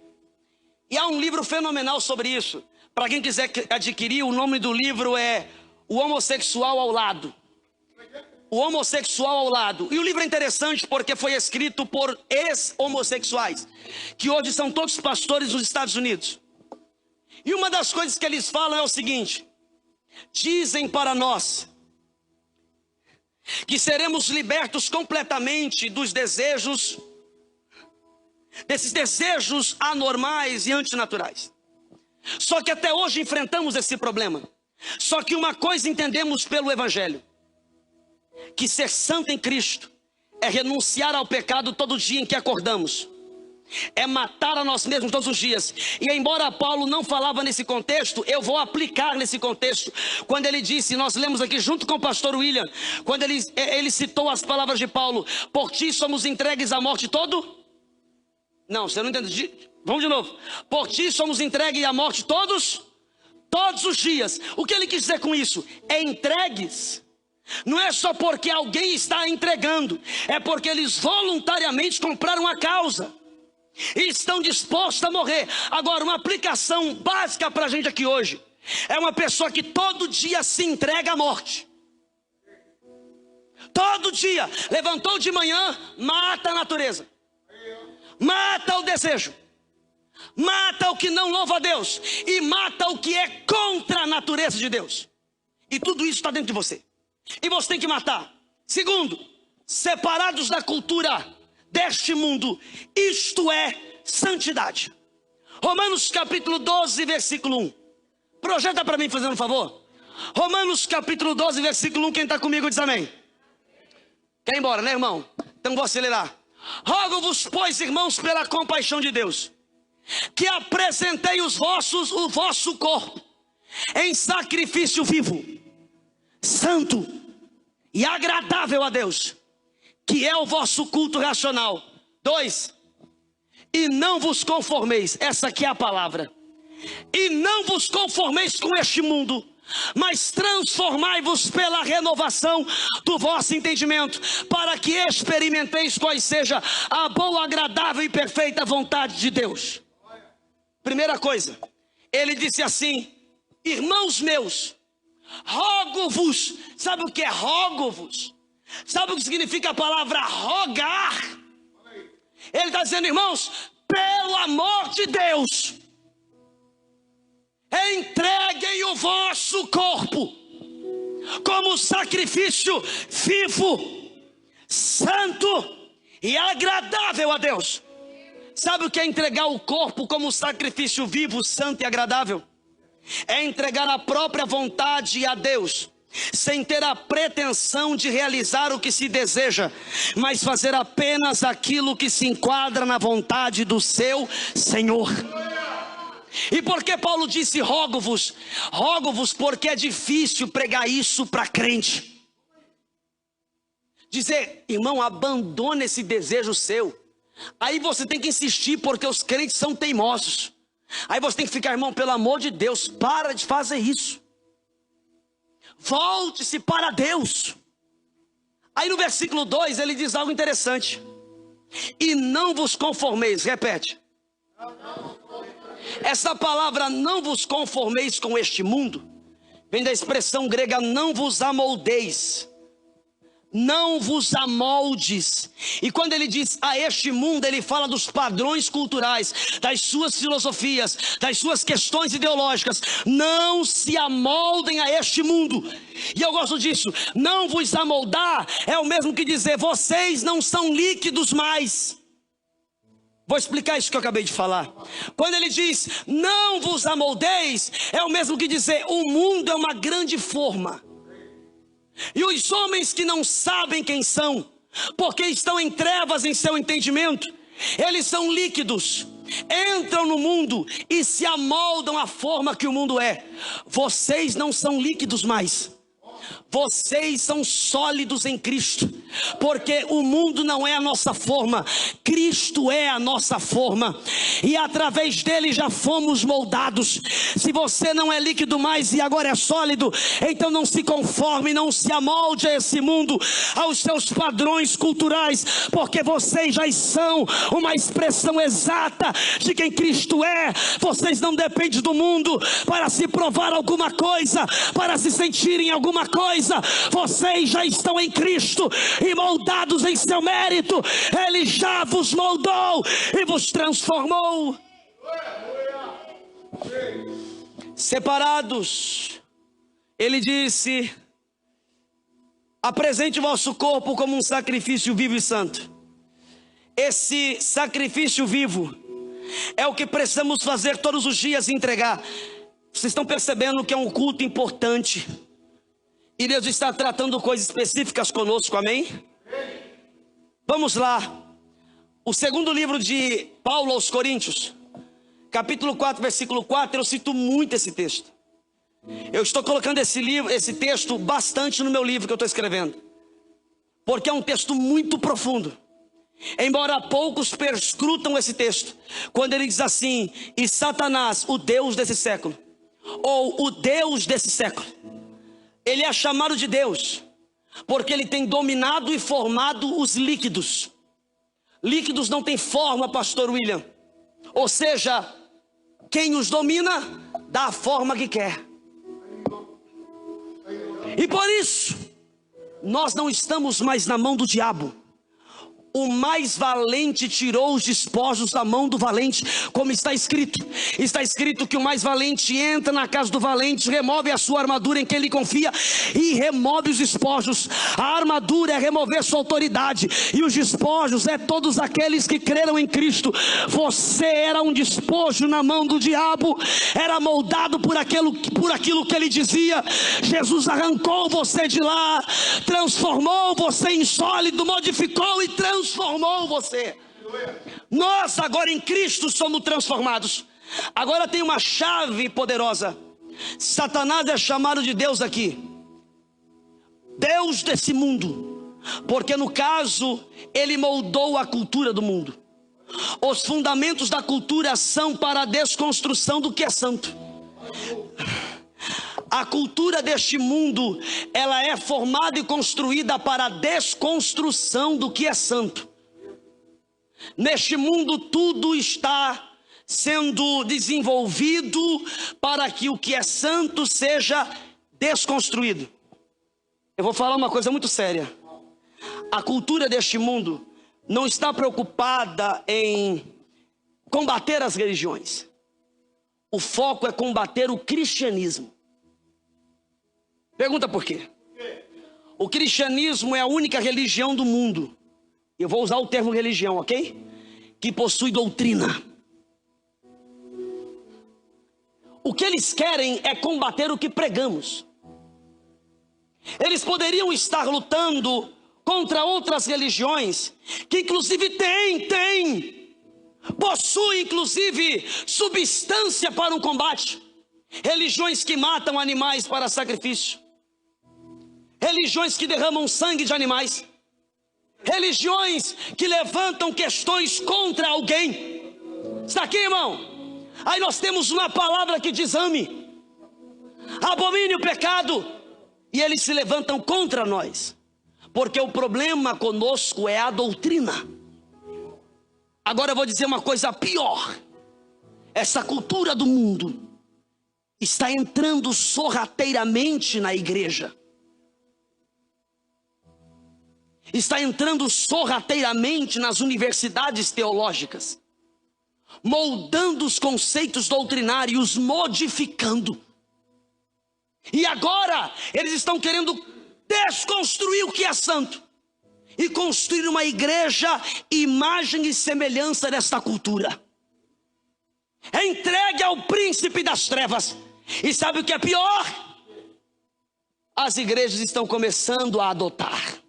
e há um livro fenomenal sobre isso. Para quem quiser adquirir, o nome do livro é O Homossexual ao Lado. O Homossexual ao Lado. E o livro é interessante porque foi escrito por ex-homossexuais, que hoje são todos pastores nos Estados Unidos. E uma das coisas que eles falam é o seguinte: dizem para nós que seremos libertos completamente dos desejos, desses desejos anormais e antinaturais. Só que até hoje enfrentamos esse problema. Só que uma coisa entendemos pelo Evangelho: que ser santo em Cristo é renunciar ao pecado todo dia em que acordamos, é matar a nós mesmos todos os dias. E embora Paulo não falava nesse contexto, eu vou aplicar nesse contexto. Quando ele disse, nós lemos aqui junto com o pastor William, quando ele citou as palavras de Paulo: por ti somos entregues à morte todo. Não, você não entende. Vamos de novo. Por ti somos entregues à morte todos os dias. O que ele quis dizer com isso? É entregues. Não é só porque alguém está entregando, é porque eles voluntariamente compraram a causa e estão dispostos a morrer. Agora, uma aplicação básica para a gente aqui hoje é uma pessoa que todo dia se entrega à morte. Todo dia, levantou de manhã, mata a natureza, mata o desejo, mata o que não louva a Deus e mata o que é contra a natureza de Deus. E tudo isso está dentro de você. E você tem que matar. Segundo, separados da cultura deste mundo, isto é santidade. Romanos capítulo 12, versículo 1. Projeta para mim, fazendo um favor. Romanos capítulo 12, versículo 1. Quem está comigo diz amém. Quer ir embora, né, irmão? Então vou acelerar. Rogo-vos, pois, irmãos, pela compaixão de Deus, que apresentei o vosso corpo em sacrifício vivo, santo e agradável a Deus, que é o vosso culto racional. 2. E não vos conformeis, essa aqui é a palavra, e não vos conformeis com este mundo, mas transformai-vos pela renovação do vosso entendimento, para que experimenteis qual seja a boa, agradável e perfeita vontade de Deus. Primeira coisa, ele disse assim: irmãos meus, rogo-vos. Sabe o que é rogo-vos? Sabe o que significa a palavra rogar? Ele está dizendo, irmãos, pelo amor de Deus, entreguem o vosso corpo como sacrifício vivo, santo e agradável a Deus. Sabe o que é entregar o corpo como sacrifício vivo, santo e agradável? É entregar a própria vontade a Deus, sem ter a pretensão de realizar o que se deseja, mas fazer apenas aquilo que se enquadra na vontade do seu Senhor. E por que Paulo disse rogo-vos? Rogo-vos porque é difícil pregar isso para crente. Dizer, irmão, abandone esse desejo seu. Aí você tem que insistir porque os crentes são teimosos. Aí você tem que ficar, irmão, pelo amor de Deus, para de fazer isso. Volte-se para Deus. Aí no versículo 2 ele diz algo interessante. E não vos conformeis, repete. Essa palavra não vos conformeis com este mundo vem da expressão grega não vos amoldeis. Não vos amoldes. E quando ele diz a este mundo, ele fala dos padrões culturais, das suas filosofias, das suas questões ideológicas. Não se amoldem a este mundo. E eu gosto disso. Não vos amoldar é o mesmo que dizer vocês não são líquidos mais. Vou explicar isso que eu acabei de falar. Quando ele diz não vos amoldeis, é o mesmo que dizer o mundo é uma grande forma. E os homens que não sabem quem são, porque estão em trevas em seu entendimento, eles são líquidos, entram no mundo e se amoldam à forma que o mundo é. Vocês não são líquidos mais. Vocês são sólidos em Cristo, porque o mundo não é a nossa forma, Cristo é a nossa forma, e através dele já fomos moldados. Se você não é líquido mais e agora é sólido, então não se conforme, não se amolde a esse mundo, aos seus padrões culturais, porque vocês já são uma expressão exata de quem Cristo é. Vocês não dependem do mundo para se provar alguma coisa, para se sentirem alguma coisa. Vocês já estão em Cristo e moldados em seu mérito. Ele já vos moldou e vos transformou. Separados, ele disse: apresente o vosso corpo como um sacrifício vivo e santo. Esse sacrifício vivo é o que precisamos fazer todos os dias e entregar. Vocês estão percebendo que é um culto importante, e Deus está tratando coisas específicas conosco, amém? Vamos lá. O segundo livro de Paulo aos Coríntios, capítulo 4, versículo 4, eu cito muito esse texto. Eu estou colocando esse texto bastante no meu livro que eu estou escrevendo, porque é um texto muito profundo. Embora poucos perscrutam esse texto, quando ele diz assim: e Satanás, o Deus desse século, ou o Deus desse século, ele é chamado de Deus, porque ele tem dominado e formado os líquidos. Líquidos não têm forma, pastor William. Ou seja, quem os domina, dá a forma que quer. E por isso, nós não estamos mais na mão do diabo. O mais valente tirou os despojos da mão do valente, como está escrito. Está escrito que o mais valente entra na casa do valente, remove a sua armadura em quem ele confia e remove os despojos. A armadura é remover sua autoridade, e os despojos é todos aqueles que creram em Cristo. Você era um despojo na mão do diabo, era moldado por aquilo que ele dizia. Jesus arrancou você de lá, transformou você em sólido, modificou e transformou você. Nós agora em Cristo somos transformados. Agora tem uma chave poderosa. Satanás é chamado de Deus aqui, Deus desse mundo, porque no caso ele moldou a cultura do mundo. Os fundamentos da cultura são para a desconstrução do que é santo. A cultura deste mundo, ela é formada e construída para a desconstrução do que é santo. Neste mundo tudo está sendo desenvolvido para que o que é santo seja desconstruído. Eu vou falar uma coisa muito séria. A cultura deste mundo não está preocupada em combater as religiões. O foco é combater o cristianismo. Pergunta por quê? O cristianismo é a única religião do mundo, eu vou usar o termo religião, ok? Que possui doutrina. O que eles querem é combater o que pregamos. Eles poderiam estar lutando contra outras religiões, que inclusive possui inclusive substância para um combate. Religiões que matam animais para sacrifício, religiões que derramam sangue de animais, religiões que levantam questões contra alguém. Está aqui, irmão? Aí nós temos uma palavra que diz: ame, abomine o pecado, e eles se levantam contra nós, porque o problema conosco é a doutrina. Agora eu vou dizer uma coisa pior. Essa cultura do mundo está entrando sorrateiramente na igreja. Está entrando sorrateiramente nas universidades teológicas, moldando os conceitos doutrinários, modificando. E agora eles estão querendo desconstruir o que é santo e construir uma igreja imagem e semelhança desta cultura. É entregue ao príncipe das trevas. E sabe o que é pior? As igrejas estão começando a adotar,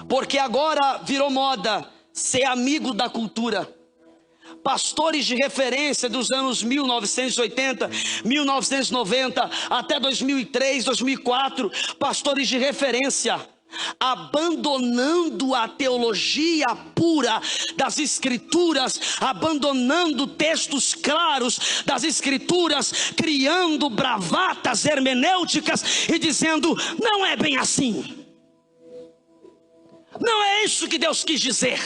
porque agora virou moda ser amigo da cultura. pastores de referência dos anos 1980, 1990, até 2003, 2004, pastores de referência, abandonando a teologia pura das Escrituras, abandonando textos claros das Escrituras, criando bravatas hermenêuticas e dizendo: não é bem assim, não é isso que Deus quis dizer,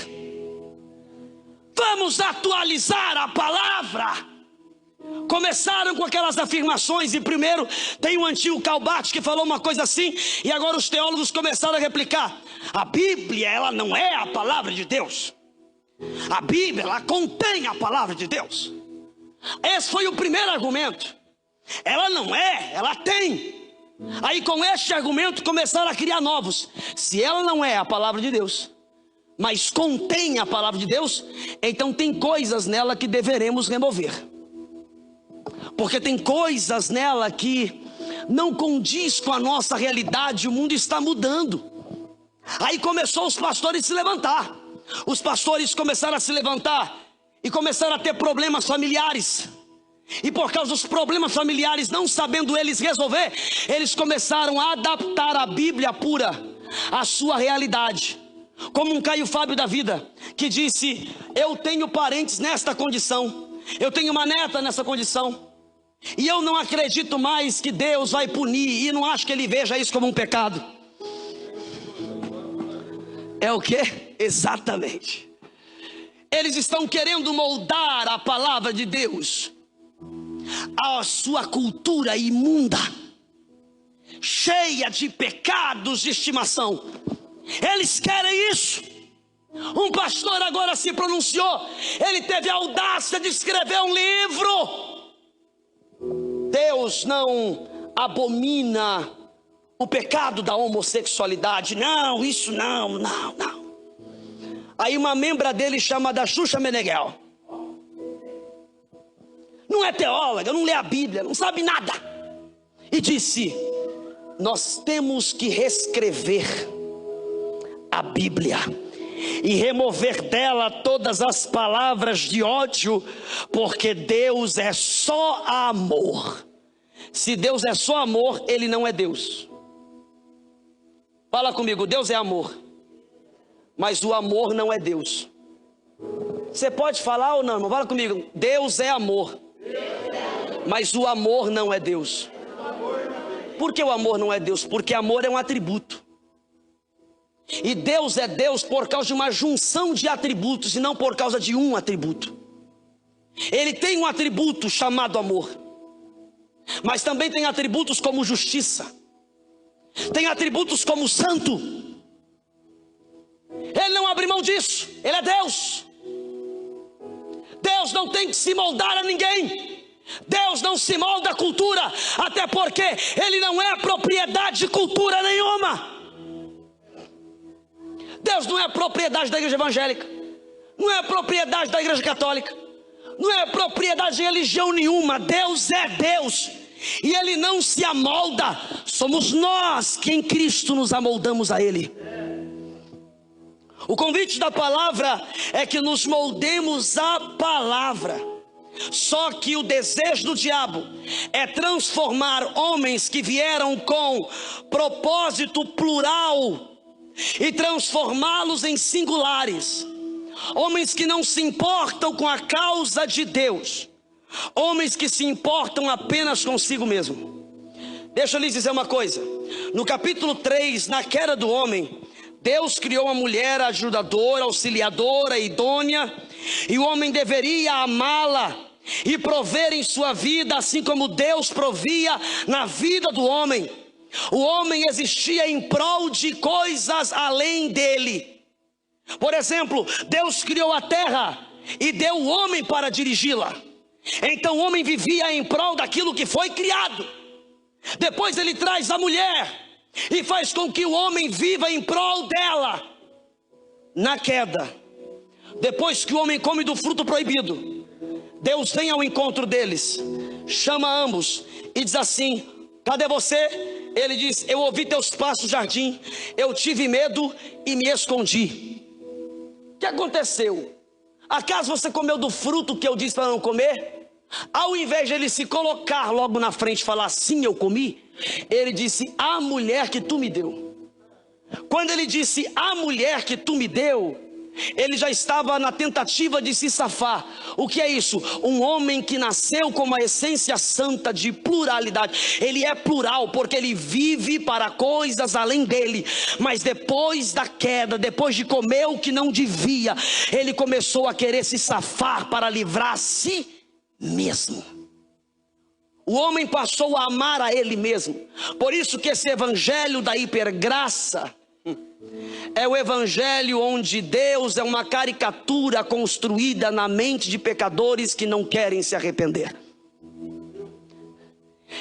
vamos atualizar a palavra. Começaram com aquelas afirmações, e primeiro tem o antigo Calbart que falou uma coisa assim, e agora os teólogos começaram a replicar: a Bíblia, ela não é a palavra de Deus, a Bíblia, ela contém a palavra de Deus. Esse foi o primeiro argumento. Ela não é, ela tem. Aí com este argumento começaram a criar novos. Se ela não é a palavra de Deus, mas contém a palavra de Deus, então tem coisas nela que deveremos remover, porque tem coisas nela que não condiz com a nossa realidade. O mundo está mudando. Aí começou os pastores a se levantar. Os pastores começaram a se levantar e começaram a ter problemas familiares. E por causa dos problemas familiares, não sabendo eles resolver, eles começaram a adaptar a Bíblia pura à sua realidade. Como um Caio Fábio da vida, que disse: eu tenho parentes nesta condição, eu tenho uma neta nessa condição, e eu não acredito mais que Deus vai punir, e não acho que Ele veja isso como um pecado. É o que? Exatamente. Eles estão querendo moldar a palavra de Deus à sua cultura imunda, cheia de pecados de estimação. Eles querem isso. Um pastor agora se pronunciou, ele teve a audácia de escrever um livro: Deus não abomina o pecado da homossexualidade. Não, isso não. Aí uma membra dele, chamada Xuxa Meneghel, não é teóloga, não lê a Bíblia, não sabe nada, e disse: nós temos que reescrever a Bíblia e remover dela todas as palavras de ódio, porque Deus é só amor. Se Deus é só amor, Ele não é Deus. Fala comigo: Deus é amor, mas o amor não é Deus. Você pode falar ou não? Fala comigo: Deus é amor, mas o amor não é Deus. Por que o amor não é Deus? Porque amor é um atributo. E Deus é Deus por causa de uma junção de atributos, e não por causa de um atributo. Ele tem um atributo chamado amor, mas também tem atributos como justiça, tem atributos como santo. Ele não abre mão disso, Ele é Deus. Deus não tem que se moldar a ninguém. Deus não se molda a cultura, até porque Ele não é propriedade de cultura nenhuma. Deus não é propriedade da igreja evangélica, não é propriedade da igreja católica, não é propriedade de religião nenhuma. Deus é Deus, e Ele não se amolda. Somos nós que em Cristo nos amoldamos a Ele. O convite da palavra é que nos moldemos à palavra. Só que o desejo do diabo é transformar homens que vieram com propósito plural e transformá-los em singulares. Homens que não se importam com a causa de Deus, homens que se importam apenas consigo mesmo. Deixa eu lhes dizer uma coisa: no capítulo 3, na queda do homem, Deus criou uma mulher ajudadora, auxiliadora, idônea, e o homem deveria amá-la e prover em sua vida, assim como Deus provia na vida do homem. O homem existia em prol de coisas além dele. Por exemplo, Deus criou a terra e deu o homem para dirigi-la. Então o homem vivia em prol daquilo que foi criado. Depois Ele traz a mulher e faz com que o homem viva em prol dela. Na queda, depois que o homem come do fruto proibido, Deus vem ao encontro deles, chama ambos e diz assim: cadê você? Ele diz: eu ouvi teus passos no jardim, eu tive medo e me escondi. O que aconteceu? Acaso você comeu do fruto que eu disse para não comer? Ao invés de ele se colocar logo na frente e falar, sim, eu comi, ele disse, a mulher que tu me deu. Quando ele disse, a mulher que tu me deu, ele já estava na tentativa de se safar. O que é isso? Um homem que nasceu com uma essência santa de pluralidade. Ele é plural porque ele vive para coisas além dele. Mas depois da queda, depois de comer o que não devia, ele começou a querer se safar para livrar a si mesmo. O homem passou a amar a ele mesmo. Por isso que esse evangelho da hipergraça é o evangelho onde Deus é uma caricatura construída na mente de pecadores que não querem se arrepender.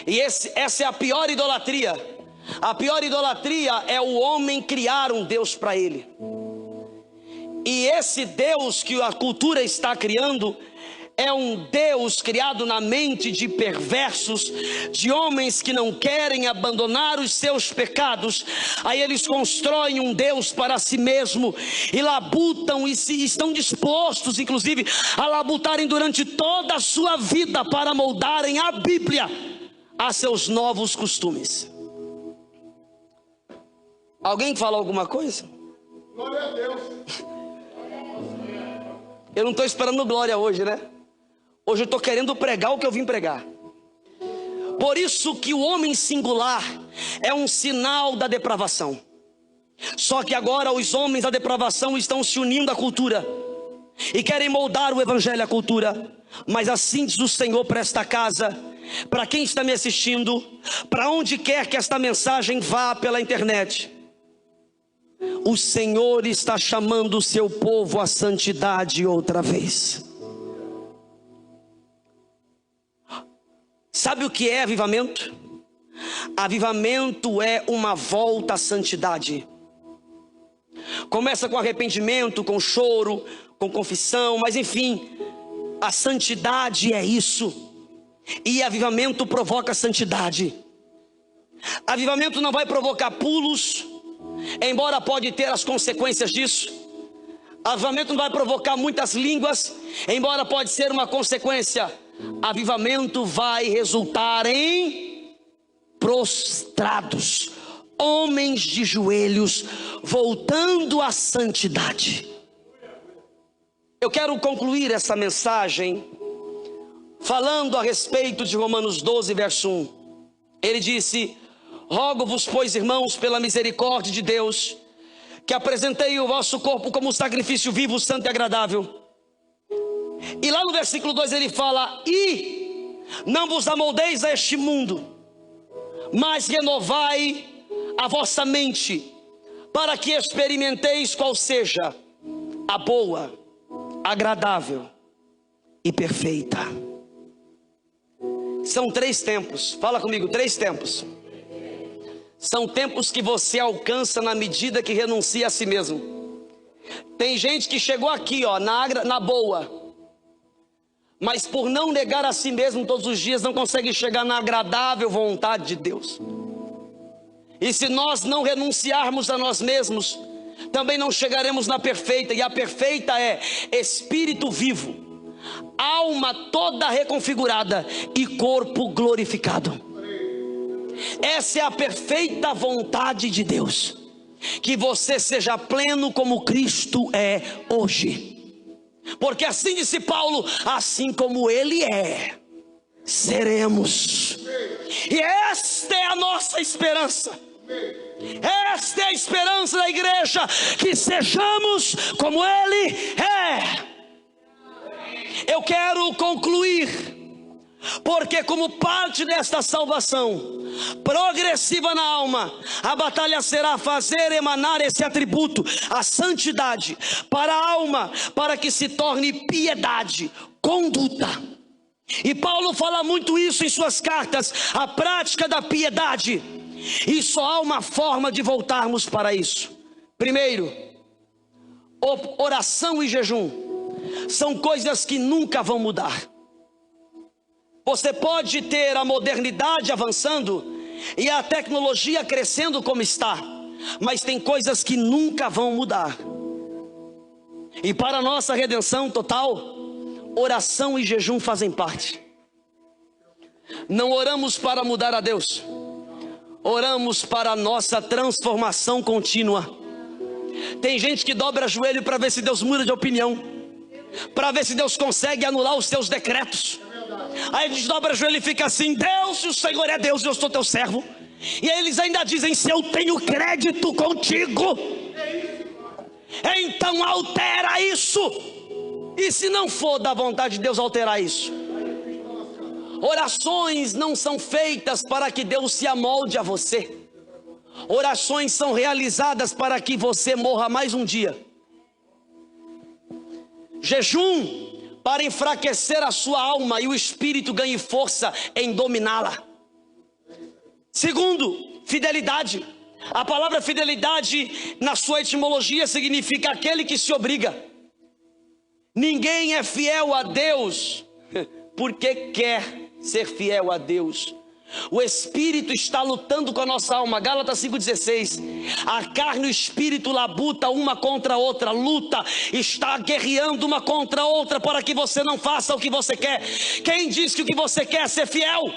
E essa é a pior idolatria. A pior idolatria é o homem criar um Deus para ele. E esse Deus que a cultura está criando é um Deus criado na mente de perversos, de homens que não querem abandonar os seus pecados. Aí eles constroem um Deus para si mesmo e labutam e estão dispostos, inclusive, a labutarem durante toda a sua vida para moldarem a Bíblia a seus novos costumes. Alguém fala alguma coisa? Glória a Deus. Eu não estou esperando glória hoje, né? Hoje eu estou querendo pregar o que eu vim pregar. Por isso que o homem singular é um sinal da depravação. Só que agora os homens da depravação estão se unindo à cultura e querem moldar o evangelho à cultura. Mas assim diz o Senhor para esta casa, para quem está me assistindo, para onde quer que esta mensagem vá pela internet, o Senhor está chamando o seu povo à santidade outra vez. Sabe o que é avivamento? Avivamento é uma volta à santidade. Começa com arrependimento, com choro, com confissão, mas enfim, a santidade é isso. E avivamento provoca santidade. Avivamento não vai provocar pulos, embora pode ter as consequências disso. Avivamento não vai provocar muitas línguas, embora pode ser uma consequência. Avivamento vai resultar em prostrados, homens de joelhos, voltando à santidade. Eu quero concluir essa mensagem falando a respeito de Romanos 12, verso 1. Ele disse, rogo-vos, pois, irmãos, pela misericórdia de Deus, que apresentei o vosso corpo como sacrifício vivo, santo e agradável. E lá no versículo 2 ele fala, e não vos amoldeis a este mundo, mas renovai a vossa mente, para que experimenteis qual seja a boa, agradável e perfeita. São 3 tempos, fala comigo, 3 tempos. São tempos que você alcança na medida que renuncia a si mesmo. Tem gente que chegou aqui, ó, na boa, mas por não negar a si mesmo todos os dias, não consegue chegar na agradável vontade de Deus. E se nós não renunciarmos a nós mesmos, também não chegaremos na perfeita. E a perfeita é espírito vivo, alma toda reconfigurada e corpo glorificado. Essa é a perfeita vontade de Deus, que você seja pleno como Cristo é hoje. Porque assim disse Paulo, assim como ele é, seremos. E esta é a nossa esperança. Esta é a esperança da igreja, que sejamos como ele é. Eu quero concluir, porque como parte desta salvação progressiva na alma, a batalha será fazer emanar esse atributo, a santidade, para a alma, para que se torne piedade, conduta. E Paulo fala muito isso em suas cartas, a prática da piedade. E só há uma forma de voltarmos para isso. Primeiro, oração e jejum são coisas que nunca vão mudar. Você pode ter a modernidade avançando e a tecnologia crescendo como está, mas tem coisas que nunca vão mudar. E para a nossa redenção total, oração e jejum fazem parte. Não oramos para mudar a Deus, oramos para a nossa transformação contínua. Tem gente que dobra joelho para ver se Deus muda de opinião, para ver se Deus consegue anular os seus decretos. Aí a gente dobra o joelho e fica assim: Deus, se o Senhor é Deus, eu sou teu servo. E aí eles ainda dizem: se eu tenho crédito contigo, então altera isso. E se não for da vontade de Deus alterar isso? Orações não são feitas para que Deus se amolde a você. Orações são realizadas para que você morra mais um dia. Jejum para enfraquecer a sua alma e o espírito ganhe força em dominá-la. Segundo, fidelidade. A palavra fidelidade, na sua etimologia, significa aquele que se obriga. Ninguém é fiel a Deus porque quer ser fiel a Deus. O Espírito está lutando com a nossa alma. Gálatas 5,16. A carne e o Espírito labuta uma contra a outra. Luta, está guerreando uma contra a outra para que você não faça o que você quer. Quem diz que o que você quer é ser fiel?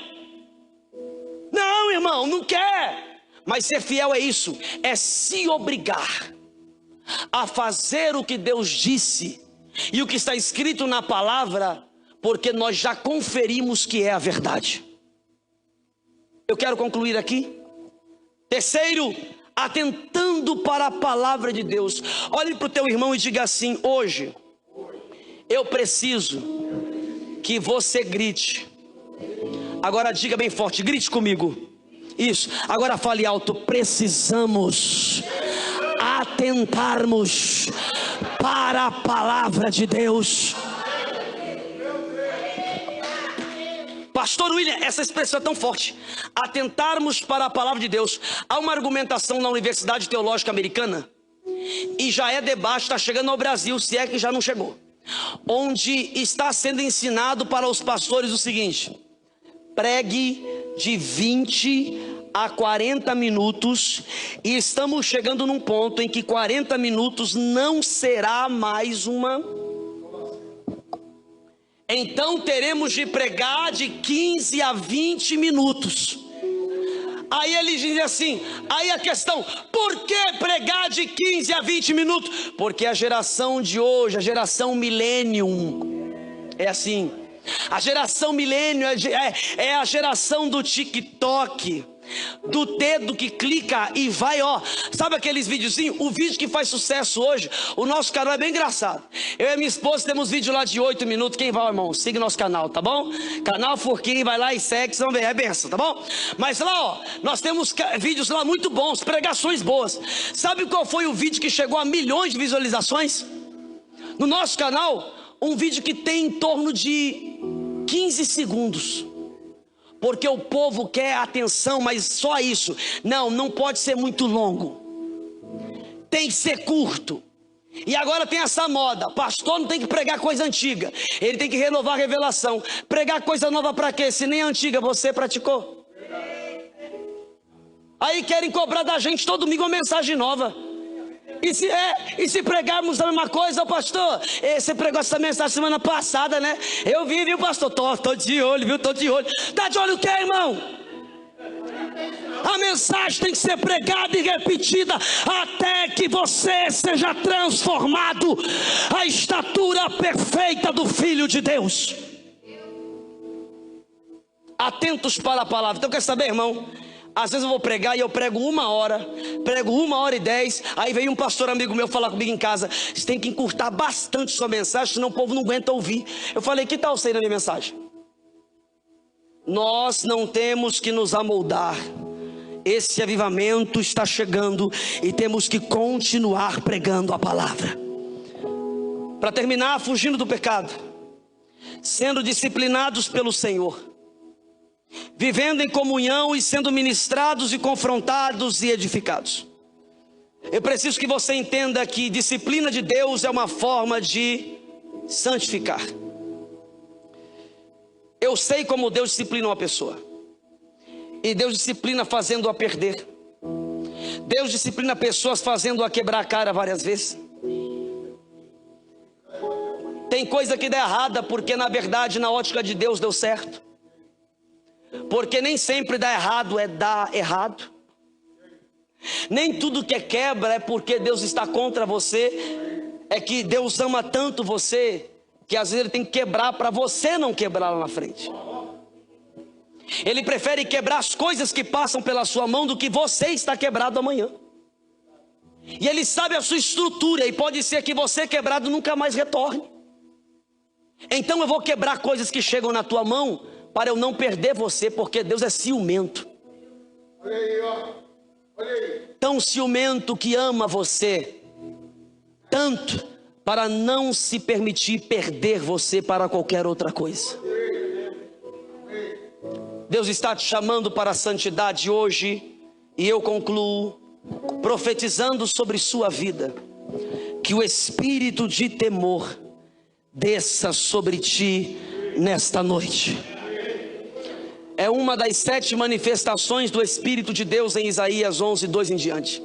Não, irmão, não quer. Mas ser fiel é isso, é se obrigar a fazer o que Deus disse e o que está escrito na palavra, porque nós já conferimos que é a verdade. Eu quero concluir aqui. Terceiro, atentando para a palavra de Deus. Olhe para o teu irmão e diga assim: hoje eu preciso que você grite. Agora diga bem forte, grite comigo. Isso, agora fale alto: precisamos atentarmos para a palavra de Deus. Pastor William, essa expressão é tão forte. Atentarmos para a palavra de Deus. Há uma argumentação na Universidade Teológica Americana, e já é debate, está chegando ao Brasil, se é que já não chegou, onde está sendo ensinado para os pastores o seguinte: pregue de 20 a 40 minutos, e estamos chegando num ponto em que 40 minutos não será mais uma... Então teremos de pregar de 15 a 20 minutos. Aí ele diz assim, aí a questão: por que pregar de 15 a 20 minutos? Porque a geração de hoje, a geração millennium, é assim. A geração milênio é a geração do TikTok, do dedo que clica e vai, ó. Sabe aqueles videozinhos? O vídeo que faz sucesso hoje, o nosso canal é bem engraçado. Eu e minha esposa temos vídeo lá de 8 minutos. Quem vai, irmão? Siga nosso canal, tá bom? Canal Forquinho, vai lá e segue, vocês vão ver, é benção, tá bom? Mas lá, ó, nós temos vídeos lá muito bons, pregações boas. Sabe qual foi o vídeo que chegou a milhões de visualizações? No nosso canal, um vídeo que tem em torno de 15 segundos. Porque o povo quer atenção, mas só isso. Não pode ser muito longo. Tem que ser curto. E agora tem essa moda: pastor não tem que pregar coisa antiga, ele tem que renovar a revelação. Pregar coisa nova para quê? Se nem a antiga você praticou. Aí querem cobrar da gente todo domingo uma mensagem nova. E se pregarmos a mesma coisa, pastor? Você pregou essa mensagem semana passada, né? Eu vi, viu, pastor? Tô de olho, viu? Tô de olho. Tá de olho o quê, irmão? A mensagem tem que ser pregada e repetida até que você seja transformado à estatura perfeita do Filho de Deus. Atentos para a palavra. Então quer saber, irmão? Às vezes eu vou pregar e eu prego 1 hora, prego 1h10, aí vem um pastor amigo meu falar comigo em casa: você tem que encurtar bastante sua mensagem, senão o povo não aguenta ouvir. Eu falei: que tal ser a minha mensagem? Nós não temos que nos amoldar. Esse avivamento está chegando e temos que continuar pregando a palavra. Para terminar, fugindo do pecado, sendo disciplinados pelo Senhor, vivendo em comunhão e sendo ministrados e confrontados e edificados. Eu preciso que você entenda que disciplina de Deus é uma forma de santificar. Eu sei como Deus disciplina uma pessoa, e Deus disciplina fazendo-a perder. Deus disciplina pessoas fazendo-a quebrar a cara várias vezes. Tem coisa que dá errada porque na verdade na ótica de Deus deu certo. Porque nem sempre dar errado é dar errado. Nem tudo que quebra é porque Deus está contra você. É que Deus ama tanto você que às vezes Ele tem que quebrar para você não quebrar lá na frente. Ele prefere quebrar as coisas que passam pela sua mão do que você está quebrado amanhã. E Ele sabe a sua estrutura, e pode ser que você quebrado nunca mais retorne. Então eu vou quebrar coisas que chegam na tua mão para eu não perder você, porque Deus é ciumento. Olha aí, ó. Olha aí. Tão ciumento que ama você tanto para não se permitir perder você para qualquer outra coisa. Deus está te chamando para a santidade hoje, e eu concluo profetizando sobre sua vida, que o espírito de temor desça sobre ti nesta noite. É uma das 7 manifestações do Espírito de Deus em Isaías 11, 2 em diante.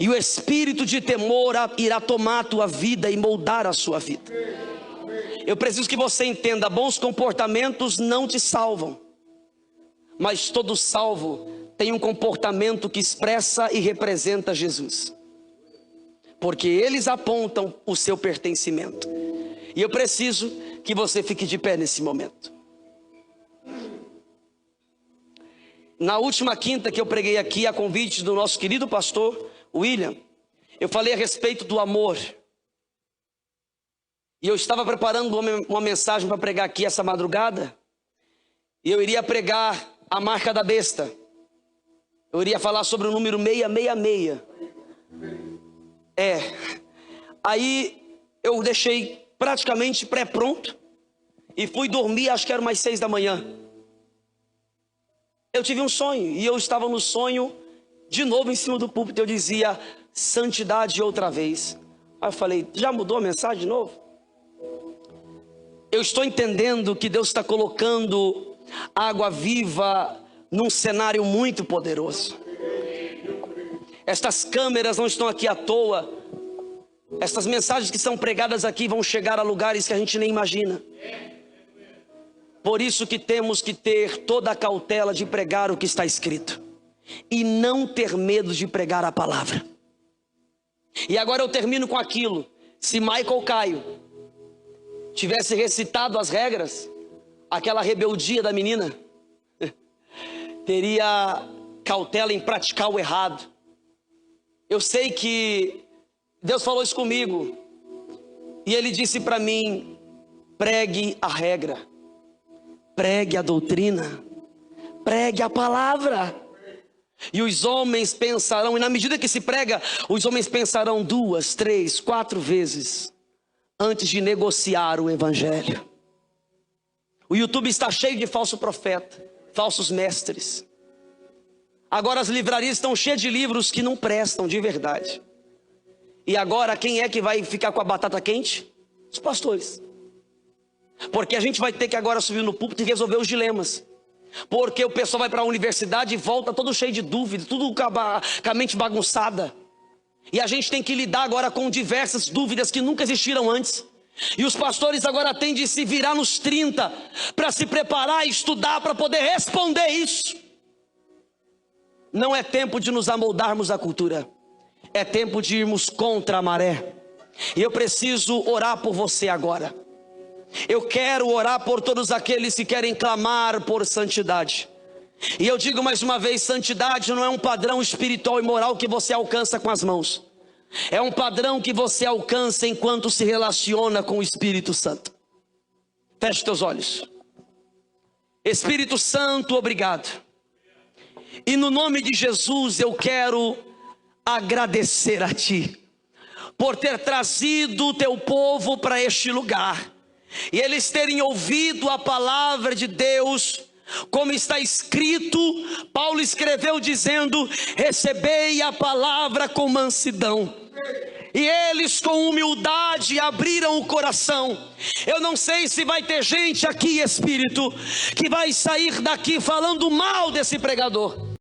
E o espírito de temor irá tomar a tua vida e moldar a sua vida. Eu preciso que você entenda, bons comportamentos não te salvam, mas todo salvo tem um comportamento que expressa e representa Jesus, porque eles apontam o seu pertencimento. E eu preciso que você fique de pé nesse momento. Na última quinta que eu preguei aqui, a convite do nosso querido pastor William, eu falei a respeito do amor. E eu estava preparando uma mensagem para pregar aqui essa madrugada. E eu iria pregar a marca da besta. Eu iria falar sobre o número 666. Aí eu deixei praticamente pré-pronto e fui dormir, acho que era umas 6 da manhã. Eu tive um sonho, e eu estava no sonho de novo em cima do púlpito. Eu dizia, santidade outra vez. Aí eu falei, já mudou a mensagem de novo? Eu estou entendendo que Deus está colocando água viva num cenário muito poderoso. Estas câmeras não estão aqui à toa. Estas mensagens que são pregadas aqui vão chegar a lugares que a gente nem imagina. Por isso que temos que ter toda a cautela de pregar o que está escrito, e não ter medo de pregar a palavra. E agora eu termino com aquilo. Se Michael Caio tivesse recitado as regras, aquela rebeldia da menina, teria cautela em praticar o errado. Eu sei que Deus falou isso comigo, e Ele disse para mim, pregue a regra, pregue a doutrina, pregue a palavra. E os homens pensarão, e na medida que se prega, os homens pensarão 2, 3, 4 vezes antes de negociar o evangelho. O YouTube está cheio de falso profeta, falsos mestres. Agora as livrarias estão cheias de livros que não prestam de verdade. E agora quem é que vai ficar com a batata quente? Os pastores. Porque a gente vai ter que agora subir no púlpito e resolver os dilemas. Porque o pessoal vai para a universidade e volta todo cheio de dúvidas, tudo com a mente bagunçada. E a gente tem que lidar agora com diversas dúvidas que nunca existiram antes. E os pastores agora têm de se virar nos 30 para se preparar e estudar para poder responder isso. Não é tempo de nos amoldarmos à cultura. É tempo de irmos contra a maré. E eu preciso orar por você agora. Eu quero orar por todos aqueles que querem clamar por santidade. E eu digo mais uma vez, santidade não é um padrão espiritual e moral que você alcança com as mãos. É um padrão que você alcança enquanto se relaciona com o Espírito Santo. Feche teus olhos. Espírito Santo, obrigado. E no nome de Jesus eu quero agradecer a Ti por ter trazido o Teu povo para este lugar. E eles terem ouvido a palavra de Deus, como está escrito, Paulo escreveu dizendo, recebei a palavra com mansidão. E eles com humildade abriram o coração. Eu não sei se vai ter gente aqui, Espírito, que vai sair daqui falando mal desse pregador.